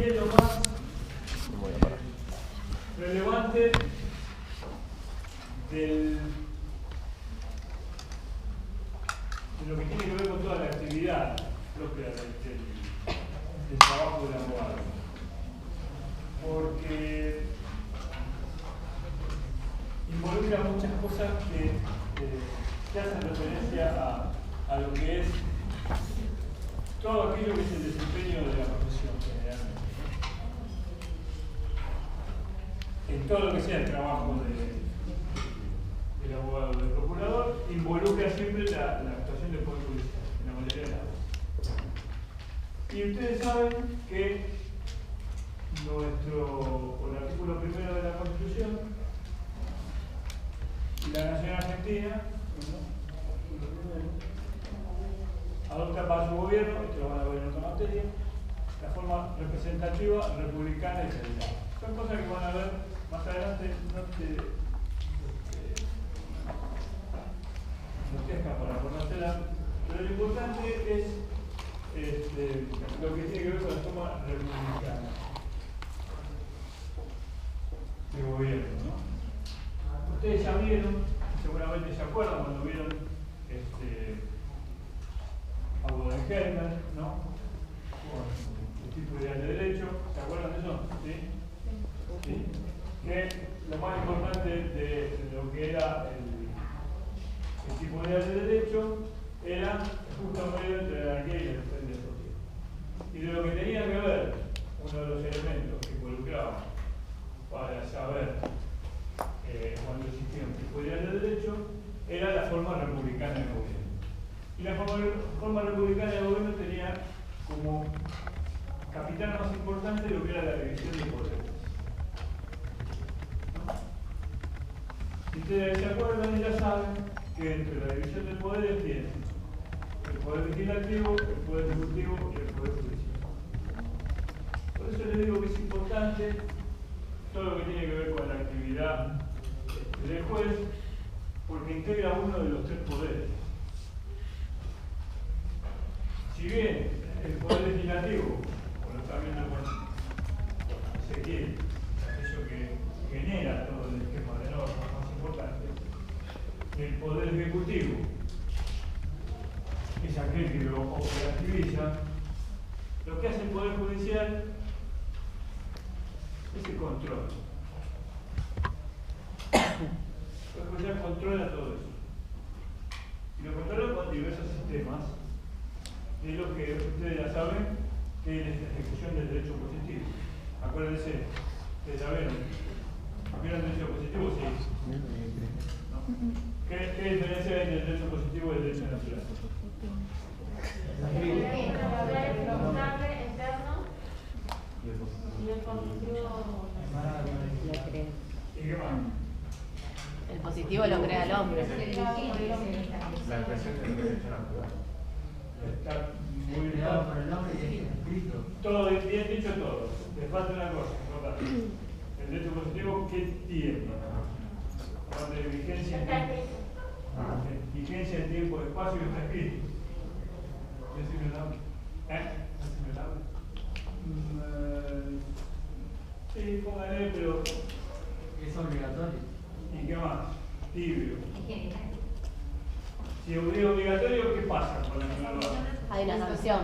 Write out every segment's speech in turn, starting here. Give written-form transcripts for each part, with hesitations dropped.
Y es lo más relevante de lo que tiene que ver con toda la actividad propia del trabajo del abogado. Porque involucra muchas cosas que hacen referencia a lo que es todo aquello que es el desempeño de la profesión generalmente. En todo lo que sea el trabajo del abogado, del procurador, involucra siempre la actuación del Poder Judicial, en la mayoría de las veces. Y ustedes saben que por el artículo 1 de la Constitución y la Nación Argentina adopta para su gobierno, esto lo van a ver en otra materia, la forma representativa, republicana y federal. Son cosas que van a ver más adelante, no te escapa para acordártela, pero lo importante es lo que tiene que ver con la forma republicana de gobierno, ¿no? Ustedes ya vieron, seguramente se acuerdan cuando vieron a Bodenheimer, ¿no? Con el tipo ideal de derecho, ¿se acuerdan de eso? ¿Sí? ¿Sí? Que lo más importante de lo que era el tipo ideal de derecho era el justo medio entre la anarquía y el despotismo. Y de lo que tenía que ver, uno de los elementos que involucraba para saber cuando existía un tipo ideal de derecho era la forma republicana de gobierno. Y la forma republicana de gobierno tenía como capital más importante lo que era la división de poderes. Si ustedes se acuerdan, ya saben que entre la división de poderes tienen el poder legislativo, el poder ejecutivo y el poder judicial. Por eso les digo que es importante todo lo que tiene que ver con la actividad del juez, porque integra uno de los tres poderes. Si bien el poder legislativo, como lo está viendo con Ezequiel, aquello que genera todo el esquema de normas más importante, el poder ejecutivo es aquel que lo operativiza, lo que hace el poder judicial es el control. El poder judicial controla todo eso. Y lo controla con diversos sistemas. Es lo que ustedes ya saben, que es la ejecución del derecho positivo. Acuérdense, ustedes ya vieron el derecho positivo, sí. ¿No? ¿Qué diferencia hay entre el derecho positivo y el derecho natural? ¿Y qué más? El positivo lo crea el hombre. La expresión del derecho natural. Está muy creado por el hombre y escrito. todo bien dicho todo. Le falta una cosa importante. El derecho positivo, ¿qué tiene? Donde vigencia en tiempo, espacio y está escrito. Sí, póngale, pero. Es obligatorio. ¿Y qué más? Tibio. Si es obligatorio, ¿qué pasa con la nueva? Hay una sanción.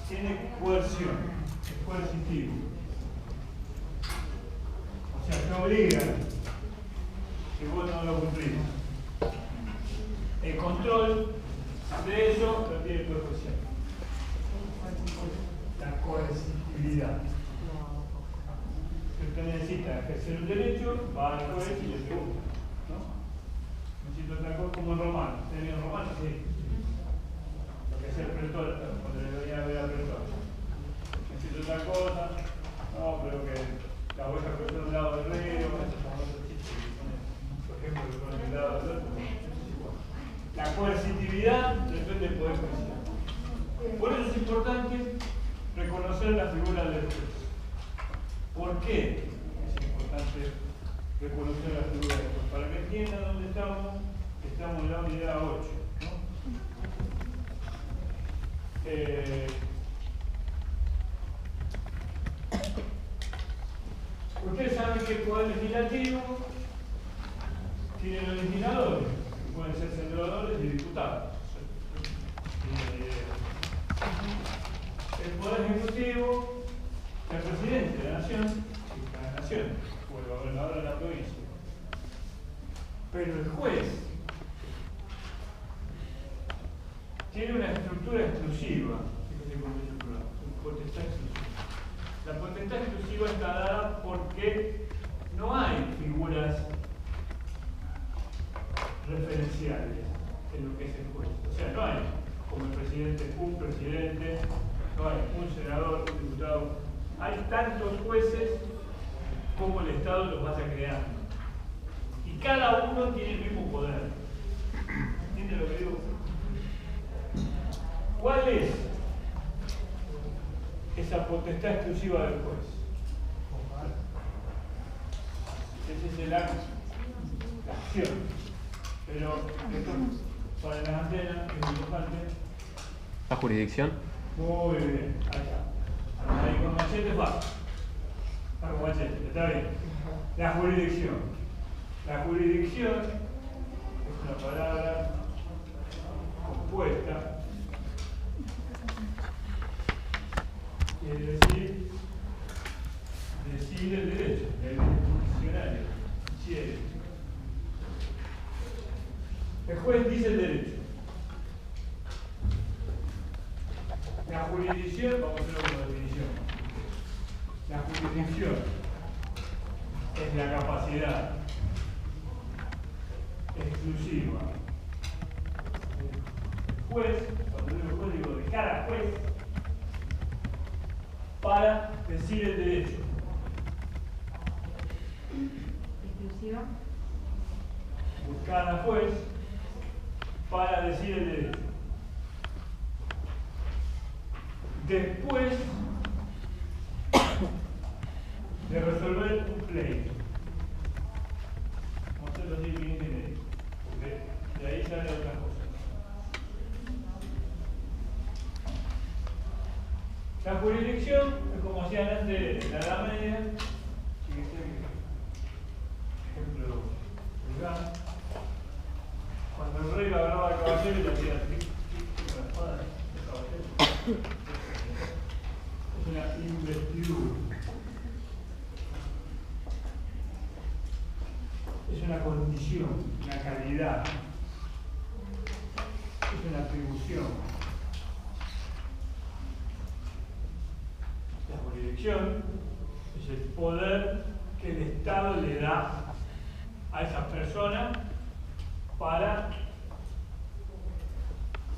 Tiene coerción, es coercitivo. O sea, te obligan que vos no lo cumplís. El control de eso lo tiene el Poder Judicial. La coercitividad. Si usted necesita ejercer un derecho, va al juez y le pregunta, ¿no? Necesito otra cosa como en romano. ¿Usted viene en romano? Sí. Lo que es el pretor, cuando le venía a ver al pretor. Necesito otra cosa. No, pero que la voy a cruzar un lado del río, esos famosos chistes que ponen, por ejemplo, que ponen el lado del otro. La coercitividad depende del Poder Judicial. Por eso es importante reconocer la figura del juez. ¿Por qué es importante reconocer la figura del juez? Para que entiendan dónde estamos en la unidad 8. ¿No? que el Poder Legislativo tiene los legisladores, que pueden ser senadores y diputados. El Poder Ejecutivo, el presidente de la Nación, y la Nación, o el gobernador de la provincia. Pero el juez tiene una estructura exclusiva, potestad exclusiva. La potestad exclusiva está dada porque no hay figuras referenciales en lo que es el juez. O sea, no hay como el presidente, un presidente, no hay un senador, un diputado. Hay tantos jueces como el Estado los vaya creando. Y cada uno tiene el mismo poder. ¿Entiendes lo que digo? ¿Cuál es esa potestad exclusiva del juez? Ese es el acto, la acción. Pero esto para las antenas es importante. ¿La jurisdicción? Muy bien, ahí está. Ahí con machete va. Con machete, está bien. La jurisdicción. La jurisdicción es una palabra compuesta. Quiere decir el derecho, el diccionario, quiere. El juez dice el derecho. La jurisdicción, vamos a hacerlo como definición. La jurisdicción es la capacidad exclusiva del juez, cuando digo juez digo de cada juez, para decir el derecho. Exclusiva. Cada juez para decir el derecho. Después de resolver un pleito. Vamos a hacerlo así bien genérico, porque de ahí sale otra cosa. La jurisdicción es como hacían antes en la Edad Media, ejemplo, vulgar. Cuando el rey agarraba al caballero y le hacía con la espada del caballero. Es una investidura. Es una condición, una calidad. Es una atribución. La jurisdicción es el poder que el Estado le da a esa persona para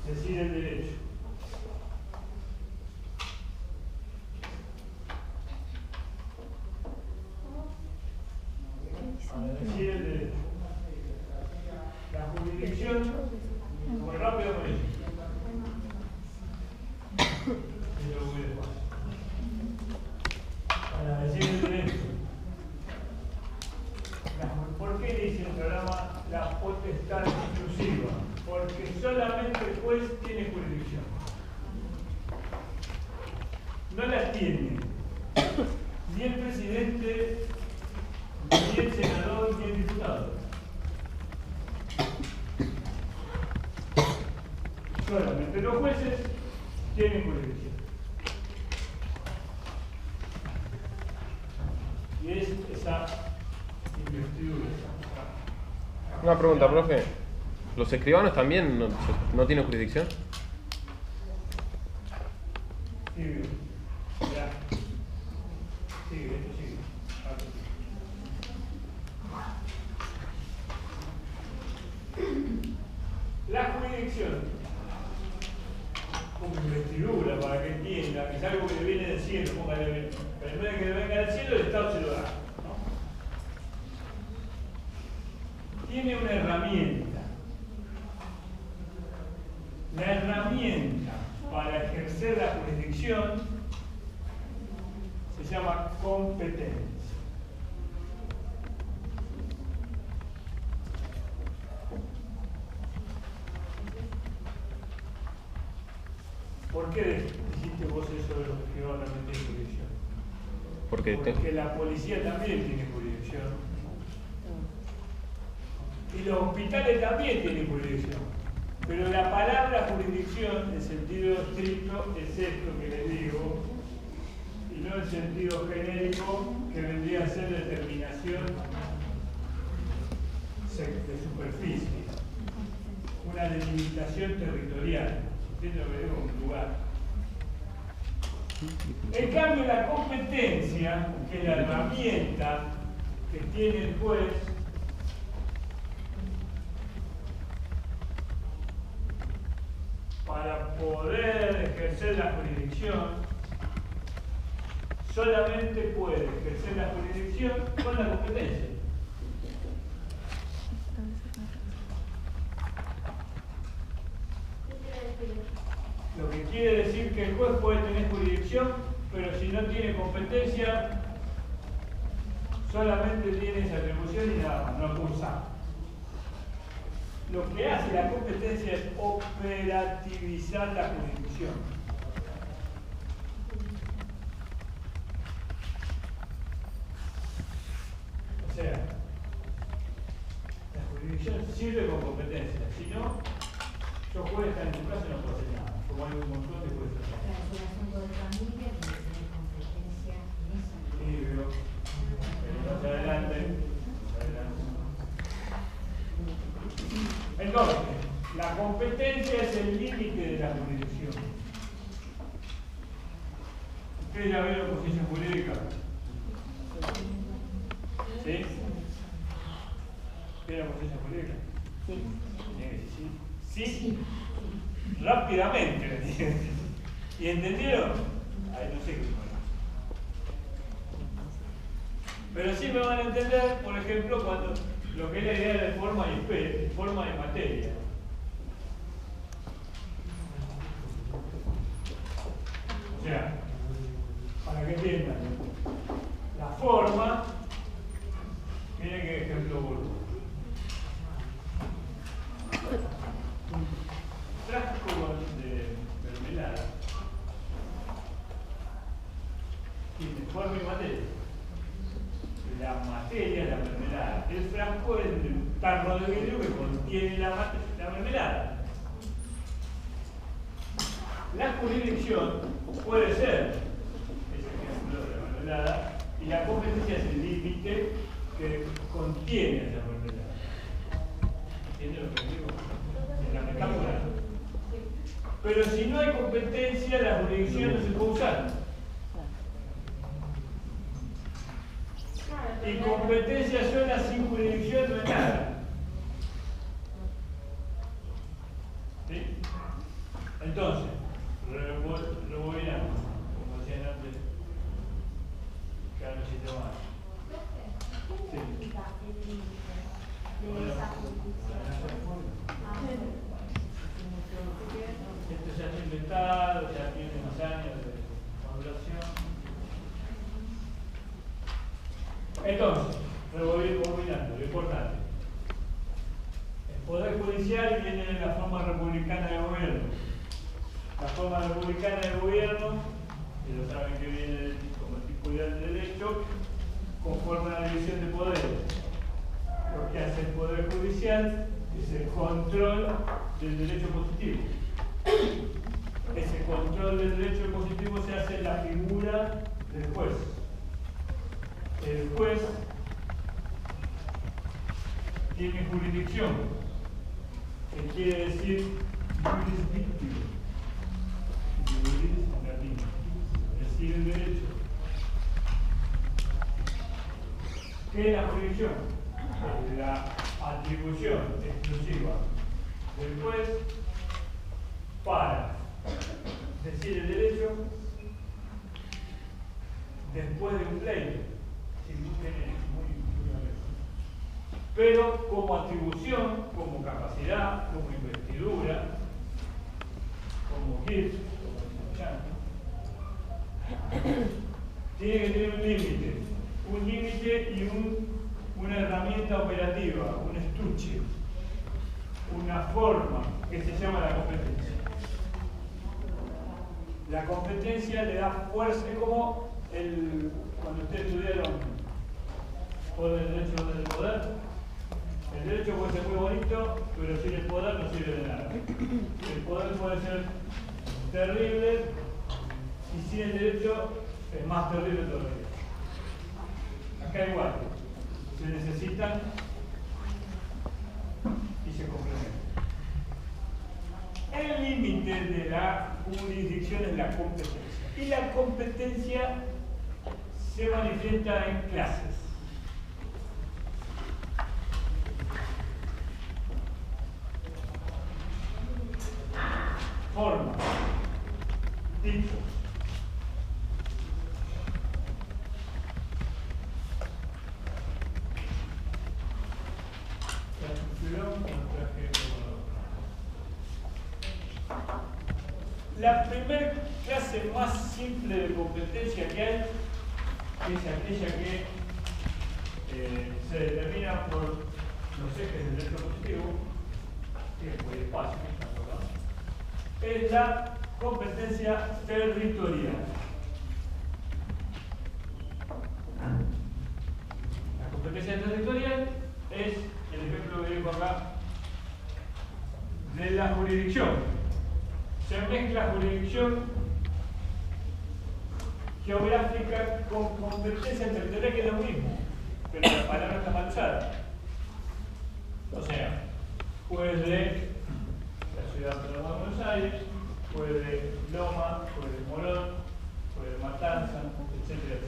decir el derecho. Para decir el derecho. La jurisdicción, muy rápido con eso. Y lo voy después. Para decir el derecho. ¿Por qué dice el programa la potestad exclusiva? Porque solamente el juez tiene jurisdicción. No la tiene ni el presidente, ni el senador, ni el diputado. Solamente los jueces tienen jurisdicción. Y es esa investidura. Una pregunta, profe. ¿Los escribanos también no tienen jurisdicción? Sigue. Ya. Sigue, esto sigue. La jurisdicción, como investidura, para que entienda, que es algo que le viene del cielo, póngale, pero en vez de que le venga del cielo, el Estado se lo da. Tiene una herramienta. La herramienta para ejercer la jurisdicción se llama competencia. ¿Por qué dijiste vos eso de los escribanos también tienen jurisdicción? Porque la policía también tiene jurisdicción. jurisdicción. Y los hospitales también tienen jurisdicción. Pero la palabra jurisdicción, en sentido estricto, es esto que les digo, y no en sentido genérico, que vendría a ser determinación de superficie, una delimitación territorial, ¿entiendes lo que digo? Un lugar. En cambio, la competencia, que es la herramienta que tiene el juez, para poder ejercer la jurisdicción, solamente puede ejercer la jurisdicción con la competencia. Lo que quiere decir que el juez puede tener jurisdicción, pero si no tiene competencia, solamente tiene esa atribución y nada más, no puede usar. Lo que hace la competencia es operativizar la jurisdicción. O sea, la jurisdicción sirve con competencia. Si no, yo juez estar en tu casa y no puedo hacer nada. Como hay un montón de jueces. La relación de familia tiene que tener competencia en eso. Sí, pero más adelante. Entonces, la competencia es el límite de la jurisdicción. ¿Ustedes ya vieron posición jurídica? ¿Sí? ¿Vieron posición jurídica? Sí. Sí. Sí. Rápidamente. ¿Y entendieron? Ay, no sé qué. Pero sí me van a entender, por ejemplo, cuando lo que es la idea de forma y forma y materia. O sea, para que entiendan, la forma, miren qué ejemplo burdo. Frasco de mermelada tiene forma y materia. La materia es la mermelada. El frasco es el tarro de vidrio que contiene la mermelada. La jurisdicción puede ser ese ejemplo de la mermelada y la competencia es el límite que contiene esa mermelada. ¿Entienden lo que digo? En la metáfora. Pero si no hay competencia, la jurisdicción no se puede usar. Y competencia sola sin jurisdicción no es nada. ¿Sí? Entonces, rebobinamos, como decían antes, Carlos y Tomás. ¿Qué significa el límite de esa jurisdicción? Esto ya está inventado, ya tiene unos años de maduración. Entonces, rebobinando, lo importante. El Poder Judicial viene de la forma republicana de gobierno. La forma republicana de gobierno, que lo saben que viene como tipo ideal de derecho, conforme a la división de poderes. Lo que hace el Poder Judicial es el control del derecho positivo. Ese control del derecho positivo se hace en la figura del juez. El juez tiene jurisdicción, que quiere decir jurisdictivo, es decir, el derecho. ¿Qué es la jurisdicción? Es la atribución exclusiva del juez para decir el derecho después de un pleito. Pero como atribución, como capacidad, como investidura, como gift, tiene que tener un límite y una herramienta operativa, un estuche, una forma que se llama la competencia. La competencia le da fuerza, es como cuando ustedes estudiaron por el derecho del poder. El derecho puede ser muy bonito, pero sin el poder no sirve de nada. El poder puede ser terrible y sin el derecho es más terrible todavía. Acá igual, se necesitan y se complementan. El límite de la jurisdicción es la competencia. Y la competencia se manifiesta en clases. Formas, tipos. La primera clase más simple de competencia que hay es aquella que se determina por los ejes del derecho positivo, tiempo y espacio, es la competencia territorial. La competencia territorial es el ejemplo que digo acá de la jurisdicción. Se mezcla jurisdicción geográfica con competencia territorial, que es lo mismo, pero la palabra está mal usada. O sea, juez de la ciudad de Buenos Aires, juez de Loma, juez de Morón, juez de Matanza, etc.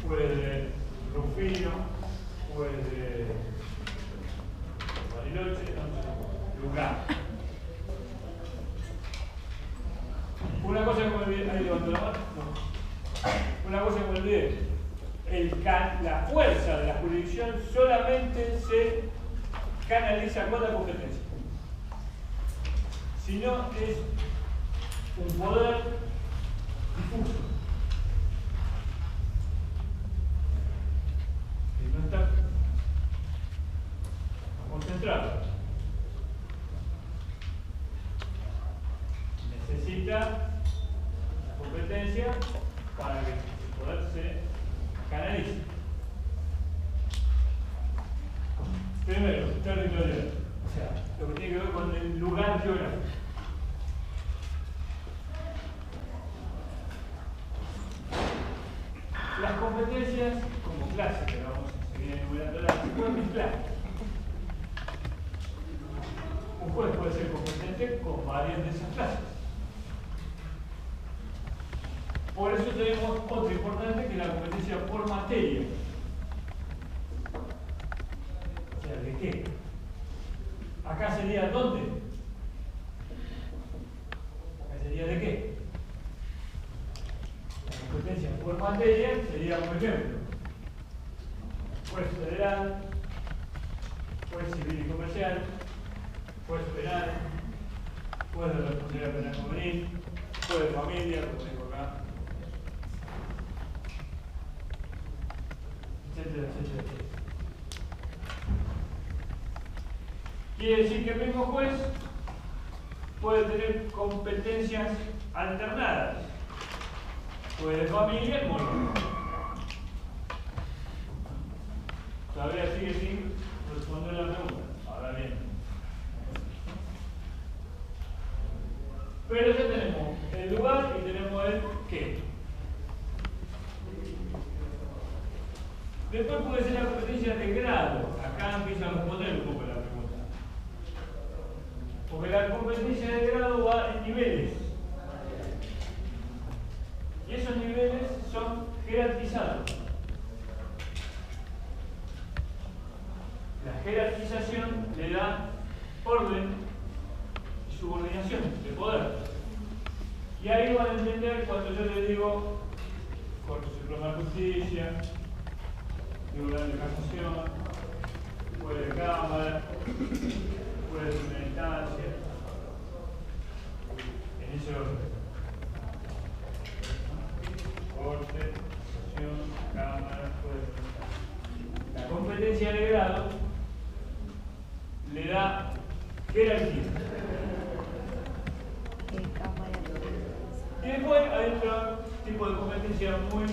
Juez de Rufino, juez de Bariloche, lugar. Una cosa que me olvidé, ahí levanto la mano. No. Una cosa que me olvidé, la fuerza de la jurisdicción solamente se canaliza con la competencia. Si no, es un poder difuso. Y no está concentrado. Necesita la competencia para que el poder se canalice. Primero, territorial, o sea, lo que tiene que ver con el lugar geográfico. Las competencias, como clase, que vamos a seguir enumerándolas, se pueden mezclar. Un juez puede ser competente con varias de esas clases. Por eso tenemos otra importante, que es la competencia por materia. O sea, ¿de qué? Acá sería ¿dónde? Acá sería ¿de qué? La competencia por materia sería, por ejemplo, juez federal, juez civil y comercial, juez penal, juez de responsabilidad penal juvenil, juez de familia, como digo acá, etcétera, etcétera, etcétera. Quiere decir que el mismo juez puede tener competencias alternadas. Juez de familia, como no. Todavía sigue sin responder la pregunta. Ahora bien. Pero ya tenemos el lugar y tenemos el qué. Después puede ser la competencia de grado. Acá empieza a responder un poco la pregunta. Porque la competencia de grado va en niveles. Y esos niveles son jerarquizados. La jerarquización le da orden y subordinación de poder. Y ahí van a entender cuando yo les digo Corte Suprema de Justicia, Tribunal de Casación, Juez de Cámara, Juez de Primera Instancia, en ese orden. Corte, Casación, Cámara, Juez de Primera Instancia. La competencia de grado le da jerarquía. Y después hay otro tipo de competencia muy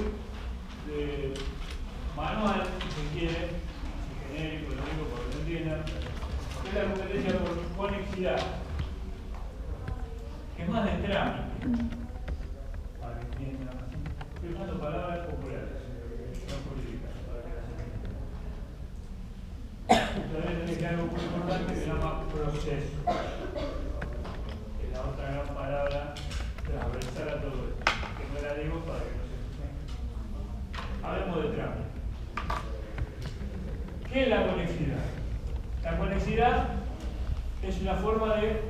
manual, si se quiere, genérico, lo digo para que lo entiendan, que es la competencia por conexidad, que es más de trámite, para que entiendan así. Estoy usando palabras populares, no jurídicas, para que las entiendan. También tiene que algo muy importante que se llama proceso, que es la otra gran palabra transversal a todo esto, que no la digo para que no se entienda. Hablemos de trámite. ¿Qué es la conexidad? La conexidad es una forma de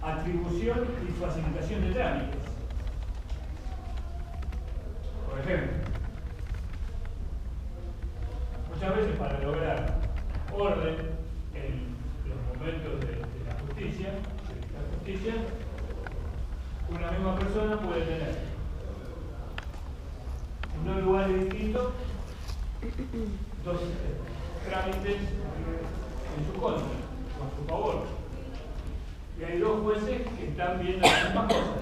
atribución y facilitación de trámites. Por ejemplo, muchas veces para lograr orden en los momentos de la justicia, una misma persona puede tener en dos lugares distintos dos trámites en su contra o a su favor. Y hay dos jueces que están viendo las mismas cosas.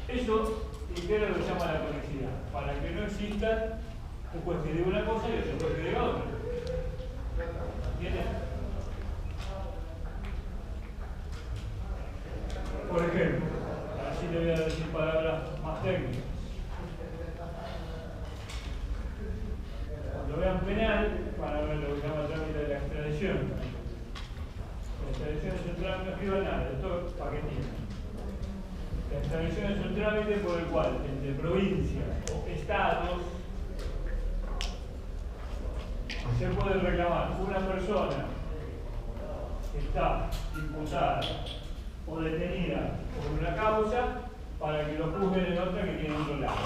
Eso integra lo que se llama la conexidad, para que no exista un juez que diga una cosa y otro juez que diga otra. ¿Entienden? Por ejemplo, así le voy a decir palabras más técnicas. Cuando vean penal, van a ver lo que se llama el trámite de la extradición. La extradición es un trámite, no escriban nada, esto es paquetito. La extradición es un trámite por el cual entre provincias o estados se puede reclamar una persona que está imputada o detenida por una causa para que lo juzguen en otra que tiene otro lado,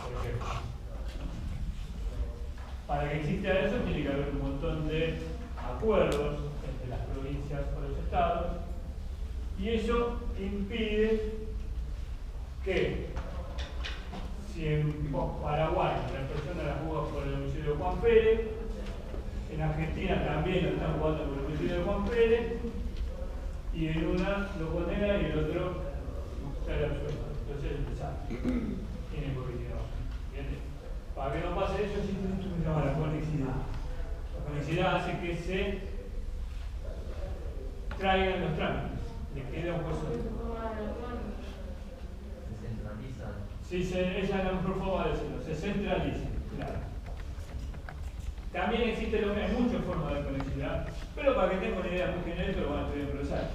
por ejemplo. Para que exista eso tiene que haber un montón de acuerdos entre las provincias o los estados, y eso impide que si en Paraguay la persona la juzga por el homicidio de Juan Pérez, en Argentina también lo están jugando por el homicidio de Juan Pérez, y en una lo condena y el otro sale absuelto. Entonces tiene publicidad. ¿Entiendes? Para que no pase eso, existe esto que se llama la conexidad. La conexidad hace que se traigan los trámites, le queda un juez solo. Se centraliza. Sí, esa es la mejor forma de decirlo, se centraliza, claro. También existe hay muchas formas de conexidad, pero para que tengan una idea muy general, esto lo van a estudiar en procesal.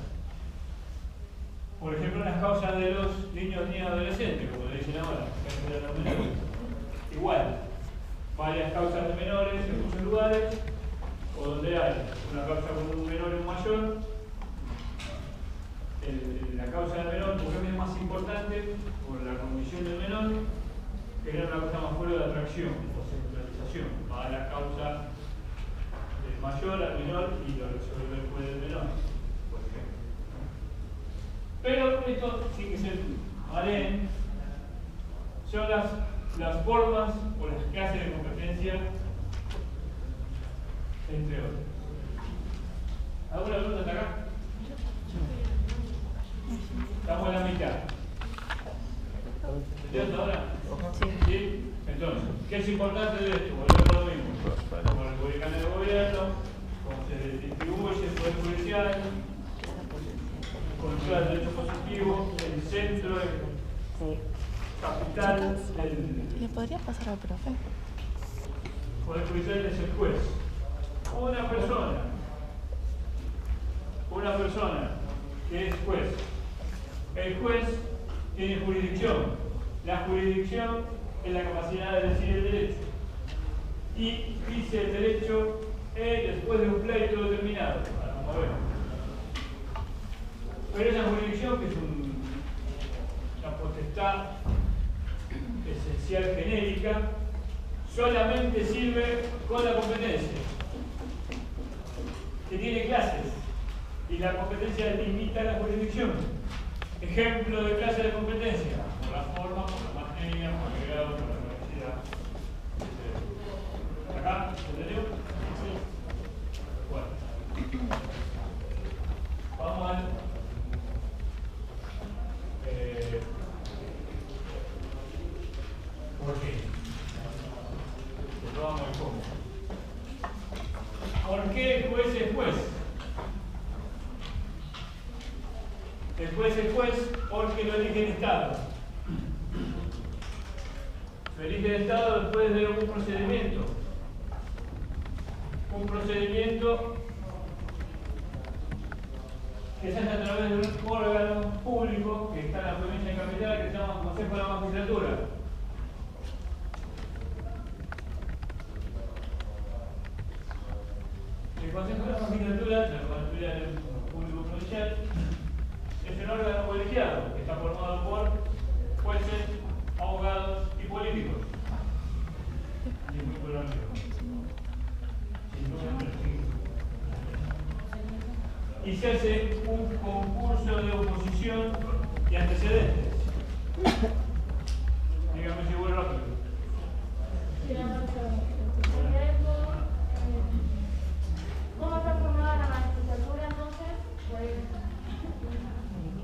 Por ejemplo, en las causas de los niños y adolescentes, como le dicen ahora, que los menores. Igual, varias causas de menores en muchos lugares, o donde hay una causa con un menor y un mayor. La causa del menor, porque es más importante, por la condición del menor, genera una cosa más fuerte de atracción o centralización. Va a la causa del mayor al menor y lo resuelve el juez del menor, por ejemplo. Pero esto, sin que se mareen, son las formas o las clases de competencia, entre otras. ¿Alguna pregunta hasta acá? Estamos en la mitad. ¿Entiendes ahora? Sí. Entonces, ¿qué es importante de esto? Volvemos a lo mismo. Como el publicano del gobierno, cómo se distribuye el poder judicial, controla el derecho positivo, el centro, el capital, ¿Le podría pasar al profe? el poder judicial es el juez. Una persona que es juez. El juez tiene jurisdicción. La jurisdicción es la capacidad de decir el derecho. Y dice el derecho después de un pleito determinado. Ahora vamos a ver. Pero esa jurisdicción, que es una potestad esencial genérica, solamente sirve con la competencia, que tiene clases, y la competencia limita a la jurisdicción. Ejemplo de clase de competencia: por la forma, por la materia, por el grado, por la universidad, etc. ¿Acá? ¿Entendió? Sí. Bueno. Vamos al ¿Por qué? Lo vamos a ver cómo. ¿Por qué el juez es juez? El juez es juez porque lo elige el Estado. Lo elige el Estado después de un procedimiento. Un procedimiento que se hace a través de un órgano público que está en la provincia de Capital, que se llama Consejo de la Magistratura. El Consejo de la Magistratura, la Magistratura del Público Provincial, es un órgano colegiado que está formado por jueces, abogados y políticos. Y es muy político. Y se hace un concurso de oposición y antecedentes. Dígame si voy rápido. ¿Cómo está formada la magistratura entonces?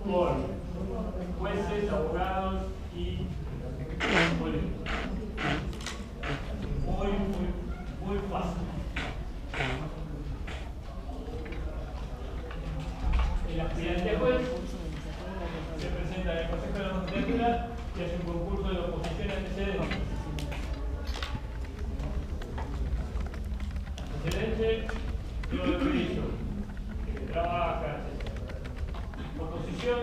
Por jueces, abogados y políticos. Muy fácil. El aspirante a juez se presenta en el Consejo de la Magistratura y hace un concurso de oposición antecedente. Antecedente, yo lo he dicho, que trabaja, etc. Oposición,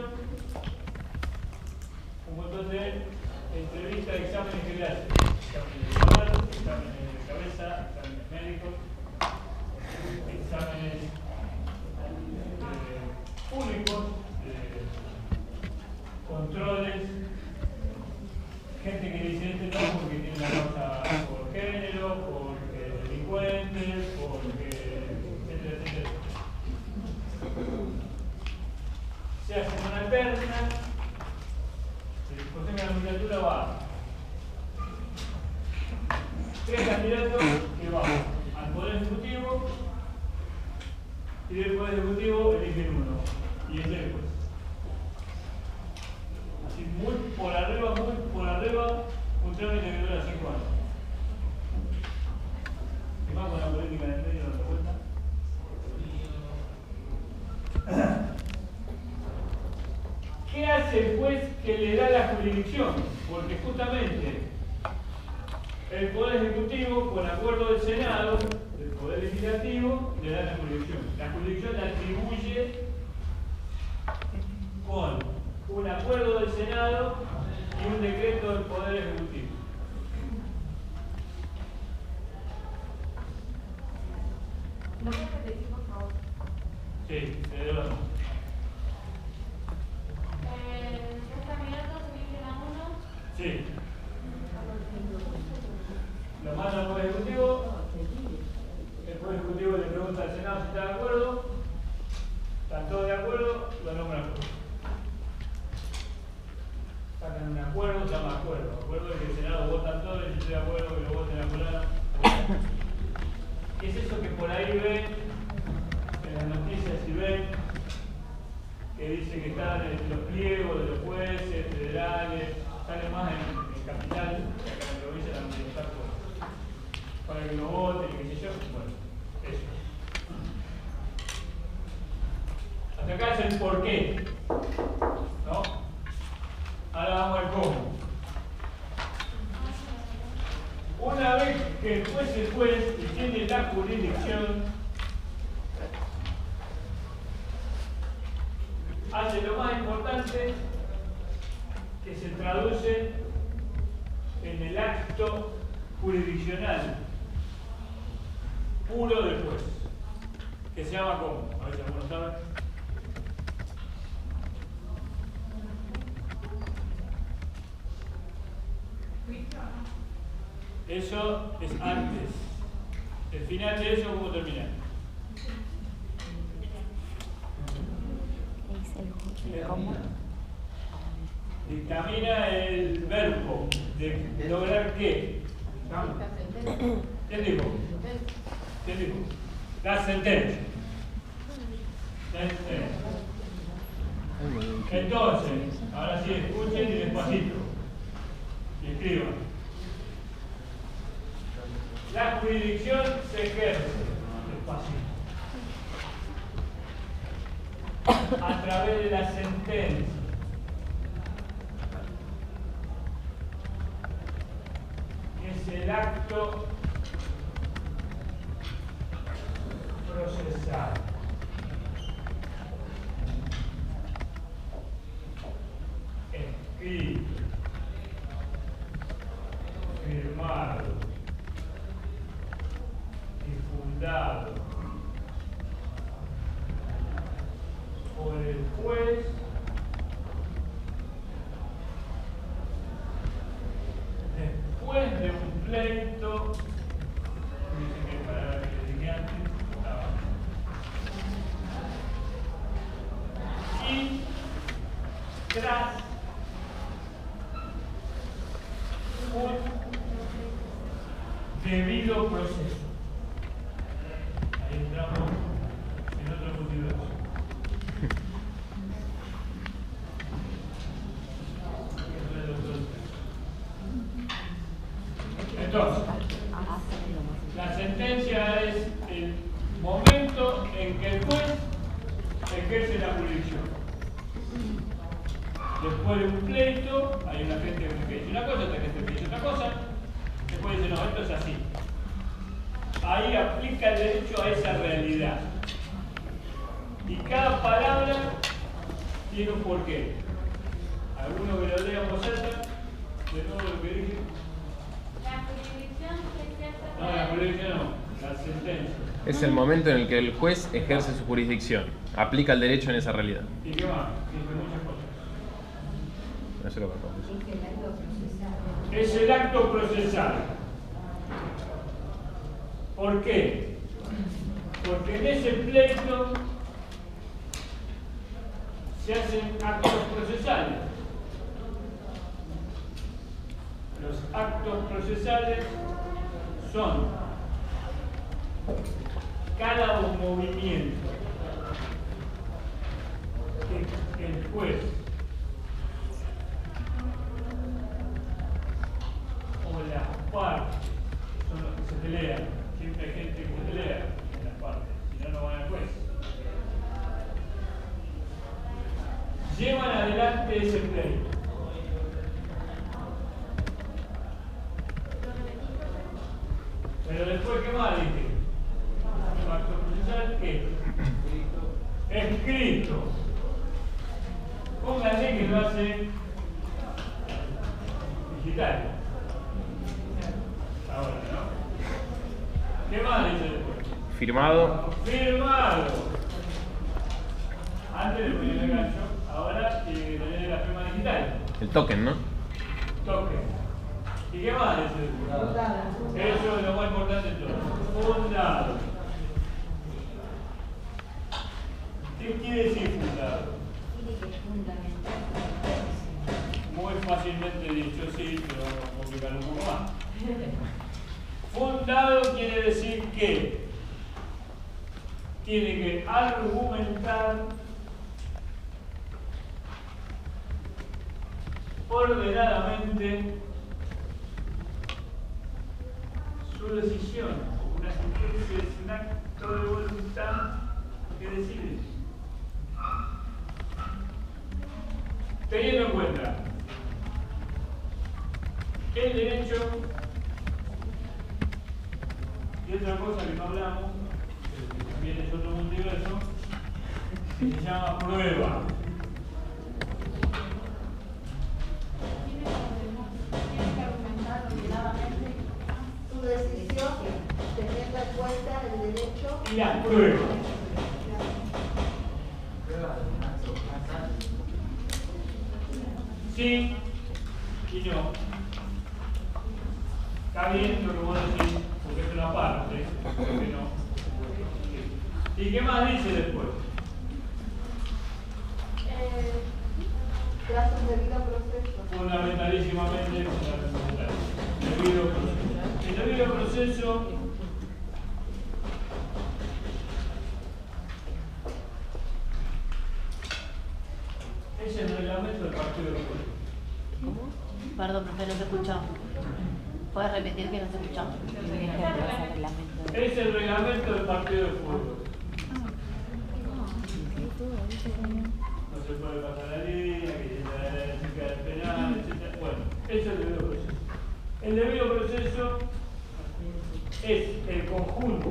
un montón de entrevistas, exámenes que le hacen. Exámenes de oral, exámenes de cabeza, exámenes médicos, exámenes públicos, controles, gente que dice este no porque tiene una causa por género, porque delincuentes, porque etcétera, etcétera. Se hace una terna, el Consejo de la Magistratura va 3 candidatos que van al Poder Ejecutivo y del Poder Ejecutivo eligen uno, y ese es el juez. Así muy por arriba, un trámite que dura 5 años. ¿Qué más con la política en el medio de la vuelta? ¿Qué hace el juez que le da la jurisdicción? Porque justamente el Poder Ejecutivo, con acuerdo del Senado, del Poder Legislativo, le da la jurisdicción. La jurisdicción la atribuye con un acuerdo del Senado y un decreto del Poder Ejecutivo. ¿Lo voy a repetir, por favor? Sí, te doy la mano. ¿Los candidatos eligen a uno? Sí. Lo manda al Poder Ejecutivo. El Poder Ejecutivo le pregunta al Senado si está de acuerdo. Están todos de acuerdo, lo nombran juez. Sacan un acuerdo, se llama acuerdo. Acuerdo de que el Senado votan todos y estoy de acuerdo que lo voten a fulano. ¿Qué es eso que por ahí ven en las noticias y ven que dice que están en los pliegos de los jueces federales, sale más en Capital, que acá en la provincia también está para que lo voten y qué sé yo? Bueno, eso. Hasta acá es el por qué, ¿no? Ahora vamos al cómo. Una vez que el juez es juez y tiene la jurisdicción, hace lo más importante, que se traduce en el acto jurisdiccional puro del juez, que se llama ¿cómo? A ver si alguno sabe. Eso es antes. El final de eso, ¿cómo termina? Dictamina el verbo de lograr qué. ¿Quién dijo? ¿Quién dijo? La sentencia. Entonces, ahora sí, escuchen y despacito. Y escriban. jurisdicción se ejerce despacito, a través de la sentencia. Es el acto procesal. Escrito, firmado y fundado por el juez después de un pleito, dice que para que le dije antes, y tras un debido proceso. Ahí entramos en otro multiverso. Entonces, la sentencia es el momento en que el juez ejerce la jurisdicción. Después de un pleito, hay una gente que dice una cosa, otra gente que dice otra cosa. Después dice, no, esto es así. Ahí aplica el derecho a esa realidad. Y cada palabra tiene un porqué. ¿Alguno que lo lea en voz alta? De nuevo lo que dije. La jurisdicción se ejerce. No, la jurisdicción no, la sentencia. Es el momento en el que el juez ejerce su jurisdicción. Aplica el derecho en esa realidad. ¿Y qué más? Dice muchas cosas. Eso lo conozco. Es el acto procesal. ¿Por qué? Porque en ese pleito se hacen actos procesales. Los actos procesales son cada movimiento que el juez o las partes son los que se pelean. Siempre hay gente que se pelea en las partes, si no, no van al juez. Llevan adelante ese pleito. Pero después, ¿qué más dije? Un acto procesal, ¿qué? Escrito. Pónganle que lo hace digital. Ahora, ¿no? ¿Qué más dice después? Firmado. Firmado. Antes de poner el gancho, ahora tiene que tener la firma digital. El token, ¿no? Toque. ¿Y qué más dice después? Eso es lo más importante de todo. Fundado. ¿Qué quiere decir fundado? Tiene que fundamentar. Muy fácilmente dicho, sí, pero vamos a complicarlo un poco más. Fundado quiere decir que tiene que argumentar ordenadamente su decisión. Una sentencia es un acto de voluntad que decide. Teniendo en cuenta el derecho y otra cosa que no hablamos, que también es otro multiverso, que se llama prueba. Tiene que argumentar ordenadamente su decisión, teniendo en cuenta el derecho Y las pruebas. Sí y no. Está bien lo que vos decís, porque es una parte, porque no. Sí. ¿Y qué más dice después? tras un debido proceso. Fundamentalísimamente fundamental. Debido proceso. El debido proceso es el reglamento del partido de política. Perdón, profe, no te escuchaba. ¿Puedes repetir que no se escuchó? Es el reglamento del partido de fútbol. No se puede pasar la línea, que la chica del penal, etc. Bueno, eso es el debido proceso. El debido proceso es el conjunto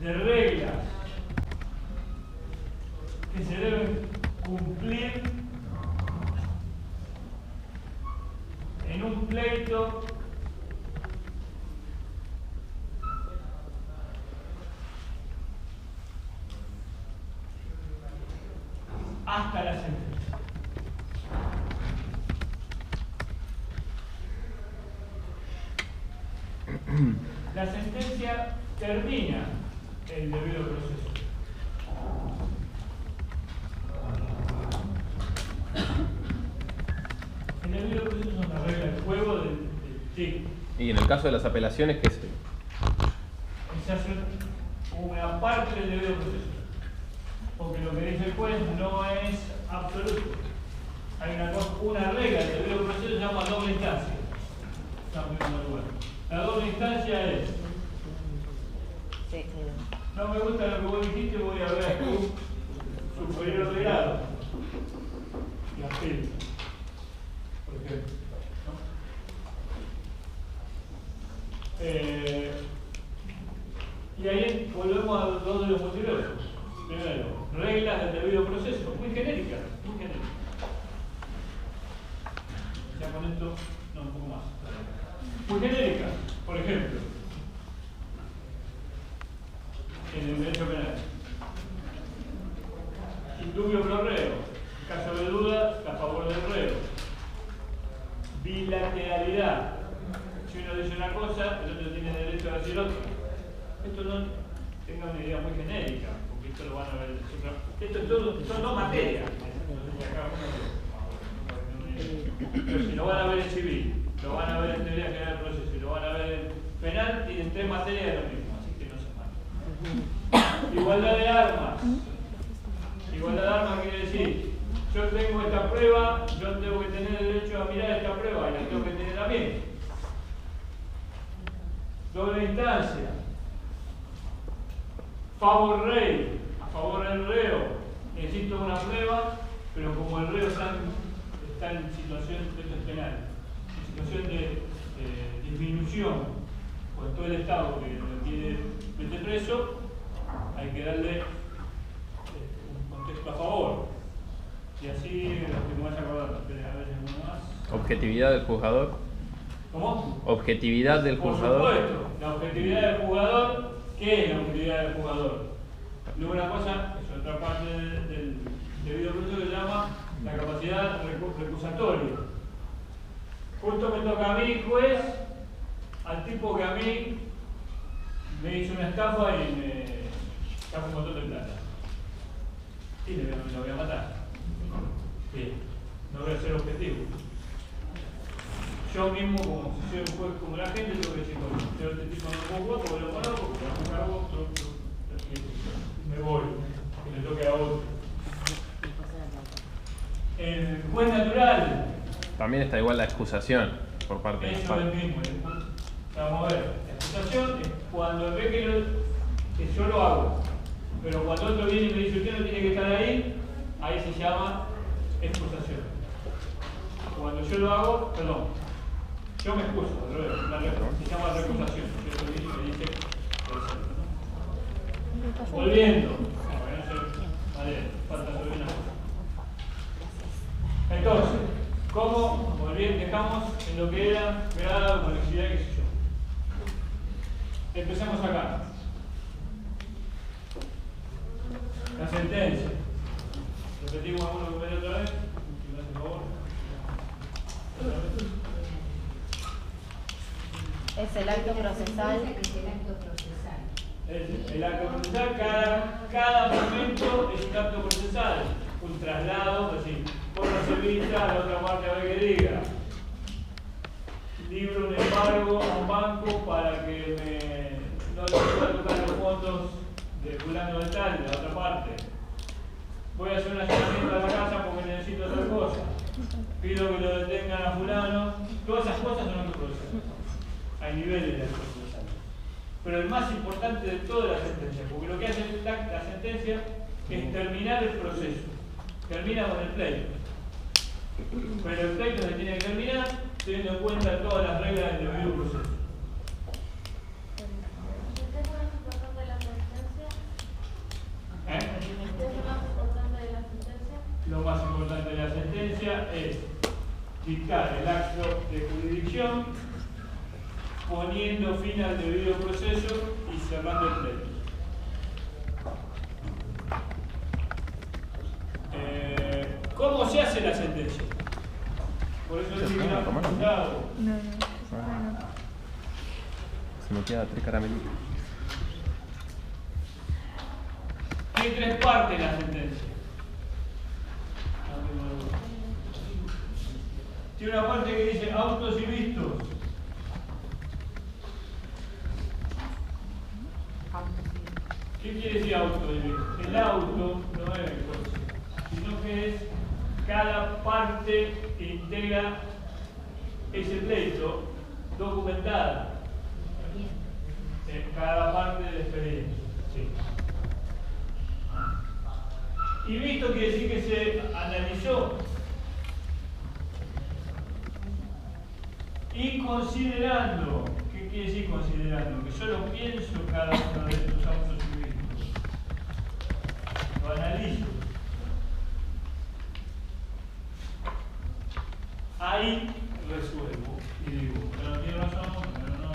de reglas que se deben cumplir en un pleito hasta la sentencia. La sentencia termina el debido proceso. El debido proceso es una regla del juego del TIC. Y en el caso de las apelaciones, ¿qué es? Esa es una parte del debido proceso. Porque lo que dice el juez no es absoluto. Hay una regla del debido proceso que se llama doble instancia. Está en primer lugar. La doble instancia es: no me gusta lo que vos dijiste, voy a ver a tu superior de grado. Y apelo, por ejemplo. Y ahí volvemos a dos de los multiversos. Primero, reglas del debido proceso, muy genéricas, muy genéricas. Ya con esto, no, un poco más. Muy genéricas, por ejemplo, en el derecho penal. Indubio pro reo, en caso de duda, a favor del reo. Bilateralidad. Si uno dice una cosa, el otro tiene derecho a decir otra. Esto no tenga una idea muy genérica, porque esto lo van a ver. Esto es todo, son dos materias. Pero si lo van a ver en civil, lo van a ver en teoría general del proceso y lo van a ver en penal, tienen tres materias de lo mismo, así que no se mal. Igualdad de armas. Igualdad de armas quiere decir, yo tengo esta prueba, yo tengo que tener derecho a mirar esta prueba y la tengo que tener también. Doble instancia. Favor rey, a favor del reo. Necesito una prueba, pero como el reo está en situación, esto es penal, en situación de disminución con todo el Estado que lo quiere meter preso, hay que darle un contexto a favor. Y así los que me vayan acordando, a ver alguno más. Objetividad del juzgador. ¿Cómo? Objetividad del Por juzgador. supuesto, la objetividad del jugador. ¿Qué es la objetividad del jugador? Luego una cosa, es otra parte del debido proceso que se llama la capacidad recusatoria. Justo me toca a mí, juez, al tipo que a mí me hizo una estafa y me sacó un montón de plata. Sí, lo voy a matar. Sí, no voy a ser objetivo. Yo mismo, como si soy un juez como la gente, tengo que decir, bueno, yo este tipo no puedo jugar porque lo conozco, porque lo cargo, me voy, que le toque a otro. El juez natural. También está igual la excusación por parte de las Eso es partes. el mismo. Vamos a ver, la excusación es cuando ve que yo lo hago, pero cuando otro viene y me dice usted no tiene que estar ahí, ahí se llama excusación. Cuando yo lo hago, perdón, yo me excuso, se llama recusación. Yo lo viene y me dice, volviendo. Vale, falta sobre una cosa. Entonces, ¿cómo dejamos en lo que era grado, complejidad, qué sé yo? Empecemos acá. La sentencia. Repetimos algunos números otra vez. Si me hace favor. Es el acto procesal. Es el acto procesal. El acto procesal, cada momento es un acto procesal. Un traslado, es decir, por la servita a la otra parte a ver qué diga. Libro un embargo a un banco para que no le pueda tocar los fondos de fulano de tal, de la otra parte. Voy a hacer un allanamiento a la casa porque necesito otra cosa. Pido que lo detengan a hay niveles de actos procesales. Pero el más importante de toda la sentencia, porque lo que hace la sentencia es terminar el proceso. Termina con el pleito. Pero el pleito se tiene que terminar teniendo en cuenta todas las reglas del debido proceso. ¿Qué es lo más importante de la sentencia? ¿Eh? ¿Qué es lo más importante de la sentencia? Lo más importante de la sentencia es dictar el acto de jurisdicción, poniendo fin al debido proceso y cerrando el pleito. ¿Cómo se hace la sentencia? Por eso el tribunal juzgado. Se me queda 3 caramelitos. Hay 3 partes la sentencia. Tiene una parte que dice autos y vistos. ¿Qué quiere decir auto y vistos? El auto no es el coche, sino que es cada parte que integra ese pleito documentada. Cada parte del expediente. Sí. Y visto quiere decir que se analizó. Y considerando, ¿qué quiere decir considerando? Que yo lo pienso cada uno de estos autos y vistos. Lo analizo. Ahí resuelvo y digo, pero tiene razón, pero no,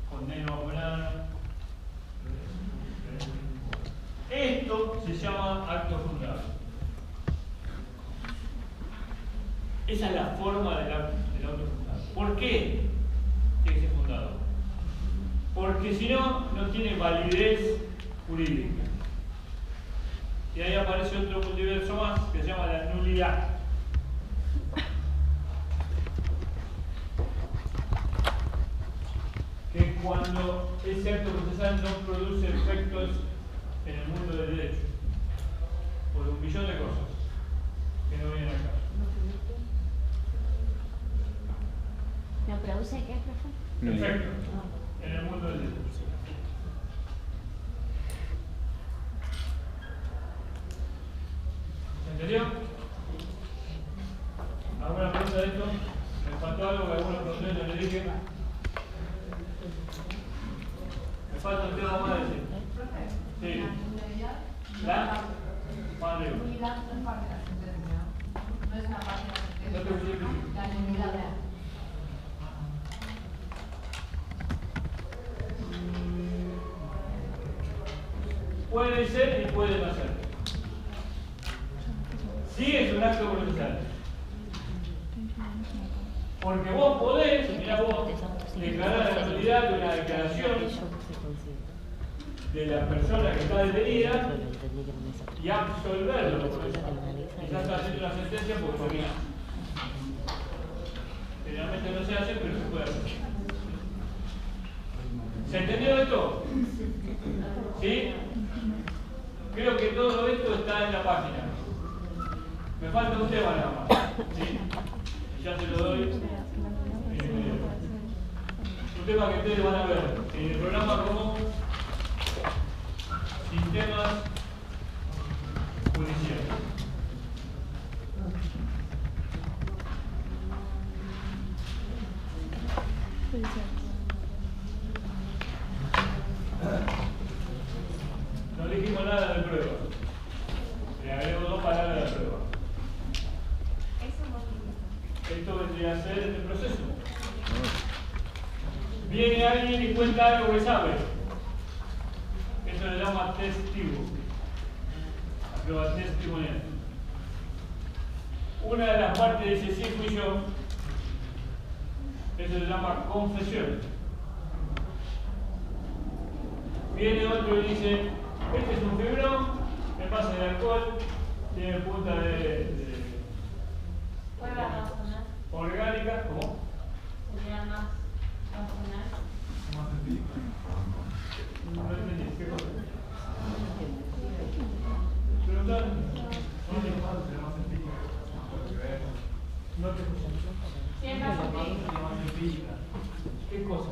condeno a fulano. Esto se llama acto fundado. Esa es la forma del auto fundado. ¿Por qué tiene que ser fundado? Porque si no, no tiene validez jurídica. Y ahí aparece otro multiverso más que se llama la nulidad. Que cuando ese acto procesal no produce efectos en el mundo del derecho, por un millón de cosas que no vienen acá. ¿No produce qué, profe? Efectos en el mundo del derecho. ¿Se entendió? ¿Alguna pregunta de esto? ¿Me faltó algo que algunos profesores le dije? Me falta un tema más de decir. Sí. ¿La? Más arriba. Unidad no es parte de la sentencia. No es una parte de la sentencia. No te escuché. La nulidad. Puede ser y puede no ser. Sí es un acto procesal. Porque vos podés, mirá vos, declarar la nulidad de una declaración de la persona que está detenida y absolverlo por eso. Quizás está haciendo una sentencia porque termina. Generalmente no se hace, pero se puede hacer. ¿Se entendió esto? ¿Sí? Creo que todo esto está en la página. Me falta un tema nada más. ¿Sí? Y ya se lo doy. Un tema que ustedes van a ver en el programa como sistemas judiciales. No dijimos nada de prueba. Le agrego 2 palabras de prueba. Esto vendría a ser el proceso. Viene alguien y cuenta algo que sabe. Eso le llama testigo. Prueba testimonial. Una de las partes dice, sí fui yo. Eso se llama confesión. Viene otro y dice, este es un fibrón, en base de alcohol, tiene punta de orgánica, ¿cómo? Sería más racional. No entendí, ¿qué cosa? ¿Preguntar? No te escucho. Siempre así. ¿Qué cosa?